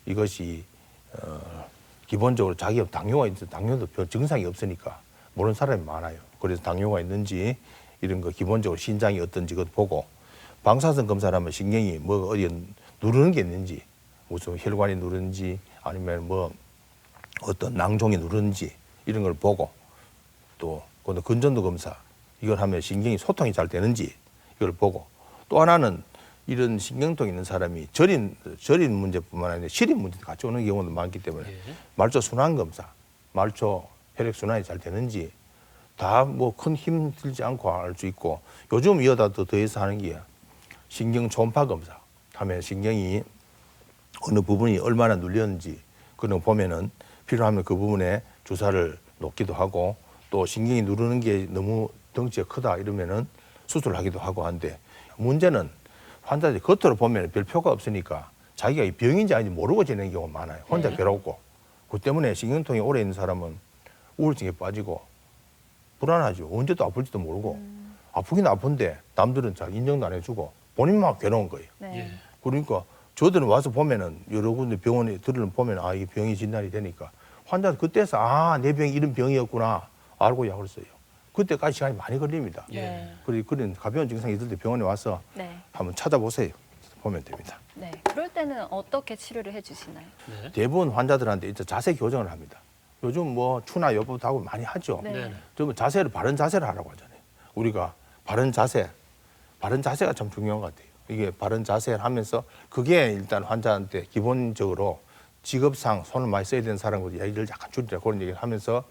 이것이 기본적으로 자기가 당뇨가 있어 당뇨도 별 증상이 없으니까 모르는 사람이 많아요. 그래서 당뇨가 있는지 이런 거 기본적으로 신장이 어떤지 그것 보고 방사선 검사를 하면 신경이 뭐 어디에 누르는 게 있는지 무슨 혈관이 누르는지 아니면 뭐 어떤 낭종이 누르는지 이런 걸 보고 또 그다음 근전도 검사 이걸 하면 신경이 소통이 잘 되는지 이걸 보고 또 하나는 이런 신경통 있는 사람이 저린 문제뿐만 아니라 시린 문제도 같이 오는 경우도 많기 때문에 예. 말초 순환 검사, 말초 혈액 순환이 잘 되는지 다 뭐 큰 힘 들지 않고 알 수 있고 요즘 이어다 더해서 하는 게 신경 초음파 검사 하면 신경이 어느 부분이 얼마나 눌렸는지 그런 거 보면은 필요하면 그 부분에 주사를 놓기도 하고 또 신경이 누르는 게 너무 덩치가 크다 이러면은 수술을 하기도 하고 한데 문제는 환자들이 겉으로 보면 별 표가 없으니까 자기가 이 병인지 아닌지 모르고 지내는 경우가 많아요. 혼자 네. 괴롭고. 그 때문에 신경통이 오래 있는 사람은 우울증에 빠지고 불안하죠. 언제 또 아플지도 모르고 아프긴 아픈데 남들은 잘 인정도 안 해주고 본인만 괴로운 거예요. 네. 예. 그러니까 저들은 와서 보면은 여러 군데 병원에 들으면 보면 아 이게 병이 진단이 되니까 환자는 그때서 아 내 병이 이런 병이었구나 알고 약을 써요. 그때까지 시간이 많이 걸립니다. 네. 그리고 그런 가벼운 증상이 있을 때 병원에 와서 네. 한번 찾아보세요. 보면 됩니다. 네. 그럴 때는 어떻게 치료를 해주시나요? 네. 대부분 환자들한테 이제 자세 교정을 합니다. 요즘 뭐 추나 여보도 하고 많이 하죠. 네. 네. 좀 자세를 바른 자세를 하라고 하잖아요. 우리가 바른 자세가 참 중요한 것 같아요. 이게 바른 자세를 하면서 그게 일단 환자한테 기본적으로 직업상 손을 많이 써야 되는 사람들 얘기를 약간 줄이라 그런 얘기를 하면서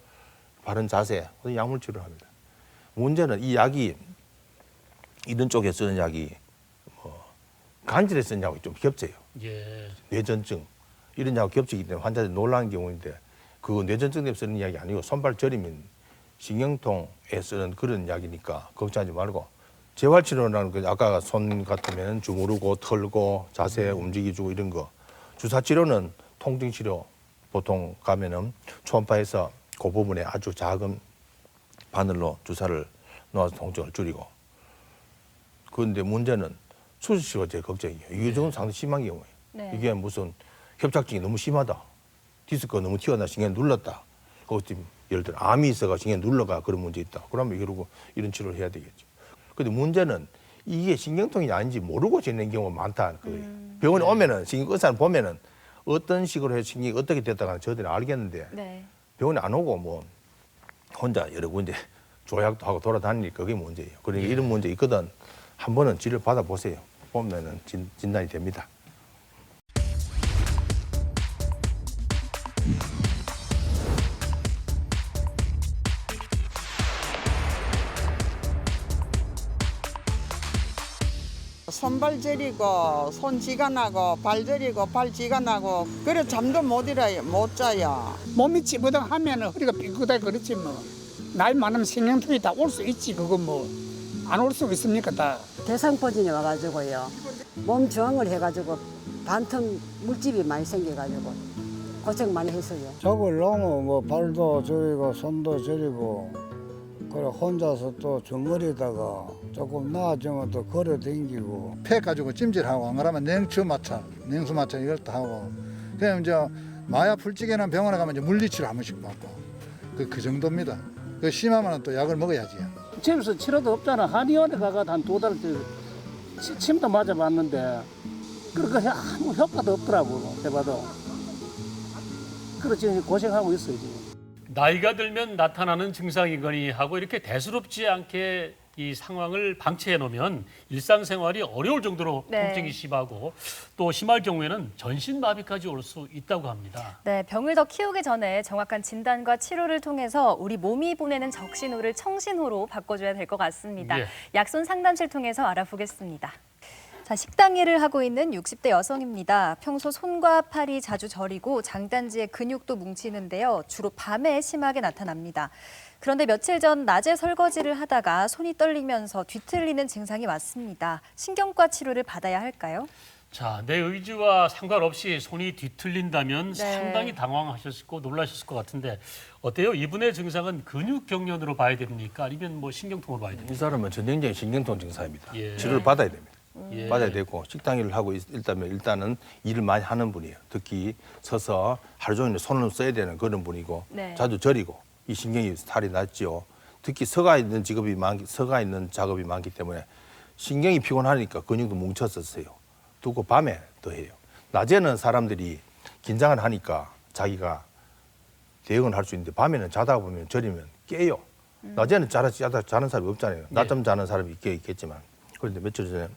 바른 자세, 약물 치료를 합니다. 문제는 이 약이 이런 쪽에 쓰는 약이 뭐 간질에 쓰는 약이 좀 겹쳐요. 예. 뇌전증 이런 약이 겹치기 때문에 환자들이 놀라는 경우인데 그 뇌전증 때문에 쓰는 약이 아니고 손발 저리면 신경통에 쓰는 그런 약이니까 걱정하지 말고 재활치료라는 거 아까 손 같으면 주무르고 털고 자세 움직여주고 이런 거 주사치료는 통증치료 보통 가면은 초음파에서 그 부분에 아주 작은 바늘로 주사를 놓아서 통증을 줄이고 그런데 문제는 수술치료가 제일 걱정이에요. 이게 좀 상당히 심한 경우예요. 네. 이게 무슨 협착증이 너무 심하다. 디스크가 너무 튀어나 신경이 눌렀다. 그것 예를 들어 암이 있어가 신경이 눌러가 그런 문제 있다. 그러면 이러고 이런 치료를 해야 되겠죠. 근데 문제는 이게 신경통이 아닌지 모르고 지내는 경우가 많다는 거예요. 병원에 오면은 신경의사를 보면은 어떤 식으로 해서 신경이 어떻게 됐다가 저들이 알겠는데 네. 병원에 안 오고 뭐 혼자 여러 군데 조약도 하고 돌아다니니까 그게 문제예요. 그러니까 이런 문제 있거든. 한 번은 치료 받아보세요. 보면은 진단이 됩니다. 손발 저리고 손 쥐가 나고 발 저리고 발 쥐가 나고 그래 잠도 못 자요. 몸이 찌부둥하면 허리가 삐끗하고 그렇지 뭐. 나이 많으면 신경통이 다 올 수 있지 그거 뭐 안 올 수 있습니까 다. 대상포진이 와가지고요. 몸 저항을 해가지고 반틈 물집이 많이 생겨가지고 고생 많이 했어요. 저걸 너무 뭐 발도 저리고 손도 저리고 그래 혼자서 또 정거리다가 조금 나아지면 또 걸어 댕기고 폐 가지고 찜질하고 안 그러면 냉수 마차 이걸 다 하고 그냥 이제 마약 풀찌개는 병원에 가면 이제 물리치료 한 번씩 받고 그 정도입니다. 그 심하면 또 약을 먹어야지. 집에서 치료도 없잖아. 한의원에 가가 한 2달 침도 맞아봤는데 그렇게 아무 효과도 없더라고 해봐도. 그렇지 고생하고 있어요 지금. 나이가 들면 나타나는 증상이거니 하고 이렇게 대수롭지 않게 이 상황을 방치해 놓으면 일상생활이 어려울 정도로 네. 통증이 심하고 또 심할 경우에는 전신마비까지 올 수 있다고 합니다. 네, 병을 더 키우기 전에 정확한 진단과 치료를 통해서 우리 몸이 보내는 적신호를 청신호로 바꿔줘야 될 것 같습니다. 예. 약손 상담실 통해서 알아보겠습니다. 자, 식당 일을 하고 있는 60대 여성입니다. 평소 손과 팔이 자주 저리고 장단지에 근육도 뭉치는데요. 주로 밤에 심하게 나타납니다. 그런데 며칠 전 낮에 설거지를 하다가 손이 떨리면서 뒤틀리는 증상이 왔습니다. 신경과 치료를 받아야 할까요? 자, 내 의지와 상관없이 손이 뒤틀린다면 네. 상당히 당황하셨고 놀라셨을 것 같은데 어때요? 이분의 증상은 근육 경련으로 봐야 됩니까? 아니면 뭐 신경통으로 봐야 됩니까? 이 사람은 전형적인 신경통 증상입니다. 예. 치료를 받아야 됩니다. 예. 받아야 되고 식당 일을 하고 있다면 일단은 일을 많이 하는 분이에요. 특히 서서 하루 종일 손을 써야 되는 그런 분이고 네. 자주 저리고 이 신경이 탈이 났죠. 특히 서가 있는 서가 있는 작업이 많기 때문에 신경이 피곤하니까 근육도 뭉쳤었어요. 두고 밤에 더 해요. 낮에는 사람들이 긴장을 하니까 자기가 대응을 할 수 있는데 밤에는 자다 보면 저리면 깨요. 낮에는 자는 사람이 없잖아요. 낮잠 자는 사람이 있겠지만. 그런데 며칠 전에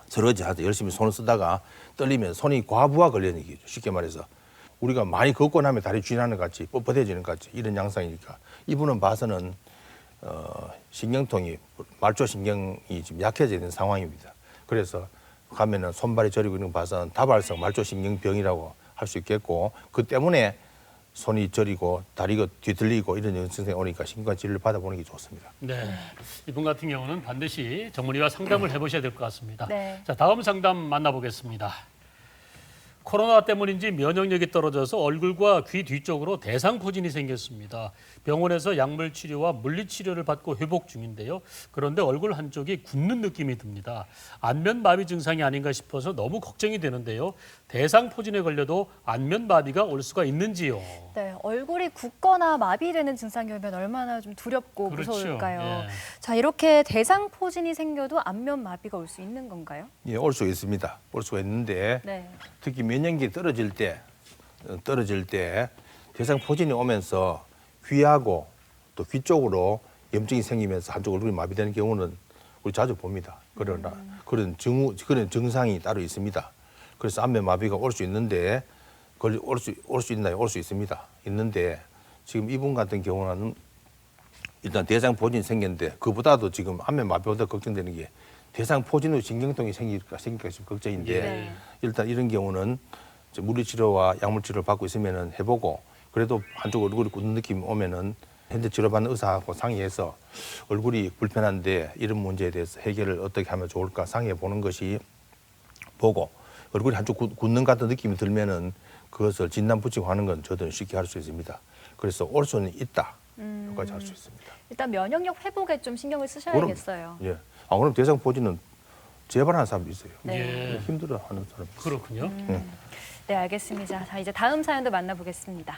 설거지 하다 열심히 손을 쓰다가 떨리면 손이 과부하 걸리는 얘기죠. 쉽게 말해서 우리가 많이 걷고 나면 다리 쥐나는 것 같이 뻣뻣해지는 것 같이 이런 양상이니까 이분은 봐서는 신경통이 말초신경이 지금 약해져 있는 상황입니다. 그래서 가면은 손발이 저리고 있는 거 봐서는 다발성 말초신경병이라고 할 수 있겠고 그 때문에 손이 저리고 다리가 뒤틀리고 이런 증상이 오니까 신경과 치료를 받아보는 게 좋습니다. 네, 이분 같은 경우는 반드시 전문의와 상담을 해보셔야 될 것 같습니다. 네. 자, 다음 상담 만나보겠습니다. 코로나 때문인지 면역력이 떨어져서 얼굴과 귀 뒤쪽으로 대상포진이 생겼습니다. 병원에서 약물 치료와 물리 치료를 받고 회복 중인데요. 그런데 얼굴 한쪽이 굳는 느낌이 듭니다. 안면마비 증상이 아닌가 싶어서 너무 걱정이 되는데요. 대상포진에 걸려도 안면마비가 올 수가 있는지요? 네, 얼굴이 굳거나 마비되는 증상이 오면 얼마나 좀 두렵고 그렇죠. 무서울까요? 예. 자, 이렇게 대상포진이 생겨도 안면마비가 올 수 있는 건가요? 예, 올 수 있습니다. 올 수가 있는데 네. 특히 면역력이 떨어질 때 대상포진이 오면서 귀하고 또 귀 쪽으로 염증이 생기면서 한쪽 얼굴이 마비되는 경우는 우리 자주 봅니다. 그러나 그런 증상이 따로 있습니다. 그래서 안면마비가 올 수 있는데 올 수 있나요? 올 수 있습니다. 있는데 지금 이분 같은 경우는 일단 대상포진이 생겼는데 그보다도 지금 안면마비보다 걱정되는 게 대상포진으로 신경통이 생길까 싶은 걱정인데 네. 일단 이런 경우는 물리치료와 약물치료를 받고 있으면 해보고 그래도 한쪽 얼굴이 굳는 느낌 오면은 현재 치료받는 의사하고 상의해서 얼굴이 불편한데 이런 문제에 대해서 해결을 어떻게 하면 좋을까 상의해 보는 것이 보고 얼굴이 한쪽 굳는 같은 느낌이 들면은 그것을 진단 붙이고 하는 건 저도 쉽게 할 수 있습니다. 그래서 올 수는 있다. 여기까지 할 수 있습니다. 일단 면역력 회복에 좀 신경을 쓰셔야겠어요. 예. 그럼 대상포진은 재발하는 사람도 있어요. 네. 예, 힘들어하는 사람. 그렇군요. 네, 알겠습니다. 자, 이제 다음 사연도 만나보겠습니다.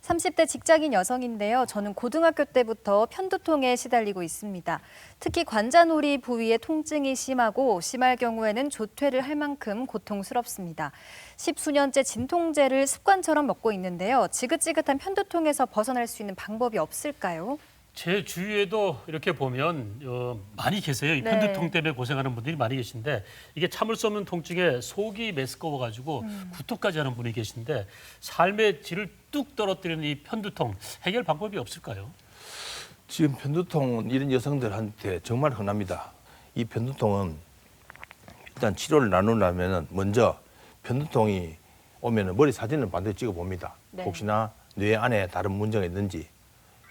30대 직장인 여성인데요. 저는 고등학교 때부터 편두통에 시달리고 있습니다. 특히 관자놀이 부위의 통증이 심하고 심할 경우에는 조퇴를 할 만큼 고통스럽습니다. 10수년째 진통제를 습관처럼 먹고 있는데요. 지긋지긋한 편두통에서 벗어날 수 있는 방법이 없을까요? 제 주위에도 이렇게 보면 많이 계세요. 이 네. 편두통 때문에 고생하는 분들이 많이 계신데 이게 참을 수 없는 통증에 속이 메스꺼워가지고 구토까지 하는 분이 계신데 삶의 질을 뚝 떨어뜨리는 이 편두통 해결 방법이 없을까요? 지금 편두통은 이런 여성들한테 정말 흔합니다. 이 편두통은 일단 치료를 나누려면 먼저 편두통이 오면 머리 사진을 반드시 찍어 봅니다. 네. 혹시나 뇌 안에 다른 문제가 있는지.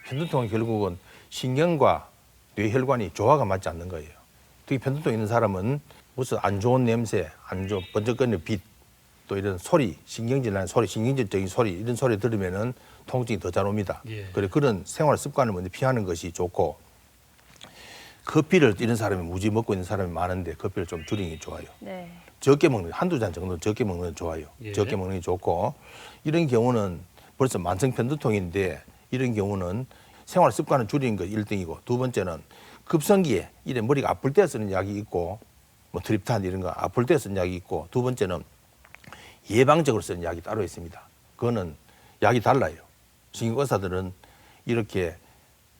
편두통은 결국은 신경과 뇌혈관이 조화가 맞지 않는 거예요. 특히 편두통 있는 사람은 무슨 안 좋은 냄새, 안 좋은 번쩍거리는 빛, 또 이런 소리, 신경질나는 소리, 신경질적인 소리 이런 소리 들으면은 통증이 더 잘 옵니다. 예. 그래 그런 생활 습관을 먼저 피하는 것이 좋고 커피를 이런 사람이 무지 먹고 있는 사람이 많은데 커피를 좀 줄이는 게 좋아요. 네. 적게 먹는 한두 잔 정도 적게 먹는 게 좋아요. 예. 적게 먹는 게 좋고 이런 경우는 벌써 만성 편두통인데 이런 경우는 생활 습관을 줄이는 거 1등이고 두 번째는 급성기에 이래 머리가 아플 때 쓰는 약이 있고 뭐 트립탄 이런 거 아플 때 쓰는 약이 있고 두 번째는 예방적으로 쓰는 약이 따로 있습니다. 그거는 약이 달라요. 신경의사들은 이렇게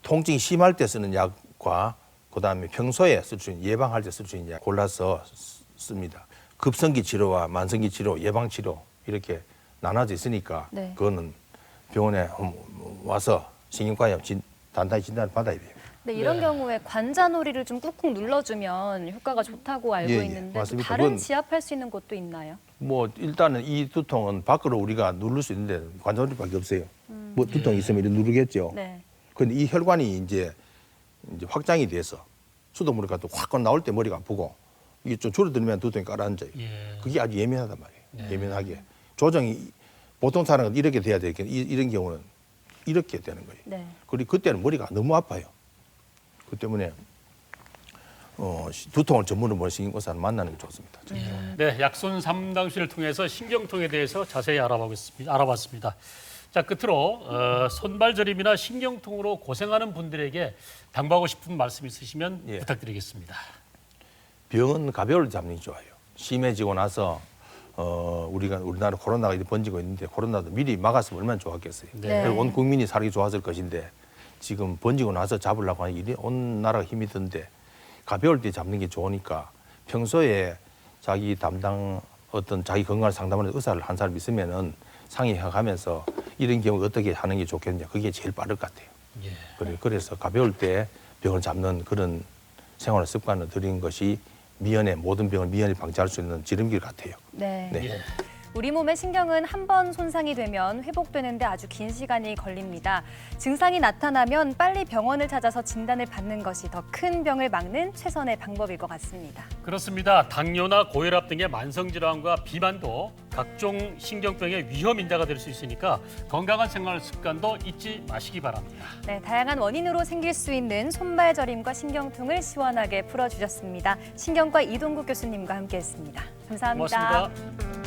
통증이 심할 때 쓰는 약과 그다음에 평소에 쓸 수 있는 예방할 때 쓸 수 있는 약 골라서 씁니다. 급성기 치료와 만성기 치료, 예방 치료 이렇게 나눠져 있으니까 네. 그거는 병원에 와서 신경과에 단단히 진단을 받아야 돼요. 네, 이런 네. 경우에 관자놀이를 좀 꾹꾹 눌러주면 효과가 좋다고 알고 예, 예, 있는데 또 맞습니다. 다른 그건- 지압할 수 있는 곳도 있나요? 뭐 일단은 이 두통은 밖으로 우리가 누를 수 있는데 관절밖에 없어요. 뭐 두통이 있으면 이렇게 누르겠죠. 네. 근데 이 혈관이 이제 확장이 돼서 수돗물이 가도 확 나올 때 머리가 아프고 이게 좀 줄어들면 두통이 깔아앉아요. 예. 그게 아주 예민하단 말이에요. 예민하게 조정이 보통 사람은 이렇게 돼야 되겠 이런 경우는 이렇게 되는 거예요. 네. 그리고 그때는 머리가 너무 아파요. 그 때문에 두통을 전문으로 보는 신경과사를 만나는 게 좋습니다. 네, 약손 상담실을 통해서 신경통에 대해서 자세히 알아봤습니다. 자, 끝으로 손발저림이나 신경통으로 고생하는 분들에게 당부하고 싶은 말씀 있으시면 예. 부탁드리겠습니다. 병은 가벼울 때 잡는 게 좋아요. 심해지고 나서 우리나라 코로나가 이렇게 번지고 있는데 코로나도 미리 막았으면 얼마나 좋았겠어요. 네. 그리고 온 국민이 살기 좋았을 것인데 지금 번지고 나서 잡으려고 하는 일이 온 나라가 힘이 든데 가벼울 때 잡는 게 좋으니까 평소에 자기 담당 어떤 자기 건강을 상담하는 의사를 한 사람 있으면은 상의해가면서 이런 경우 어떻게 하는 게 좋겠냐 그게 제일 빠를 것 같아요. 예. 그래서 가벼울 때 병을 잡는 그런 생활 습관을 들인 것이 모든 병을 미연에 방지할 수 있는 지름길 같아요. 네. 네. 예. 우리 몸의 신경은 한 번 손상이 되면 회복되는데 아주 긴 시간이 걸립니다. 증상이 나타나면 빨리 병원을 찾아서 진단을 받는 것이 더 큰 병을 막는 최선의 방법일 것 같습니다. 그렇습니다. 당뇨나 고혈압 등의 만성질환과 비만도 각종 신경병의 위험 인자가 될 수 있으니까 건강한 생활 습관도 잊지 마시기 바랍니다. 네, 다양한 원인으로 생길 수 있는 손발 저림과 신경통을 시원하게 풀어주셨습니다. 신경과 이동국 교수님과 함께했습니다. 감사합니다. 고맙습니다.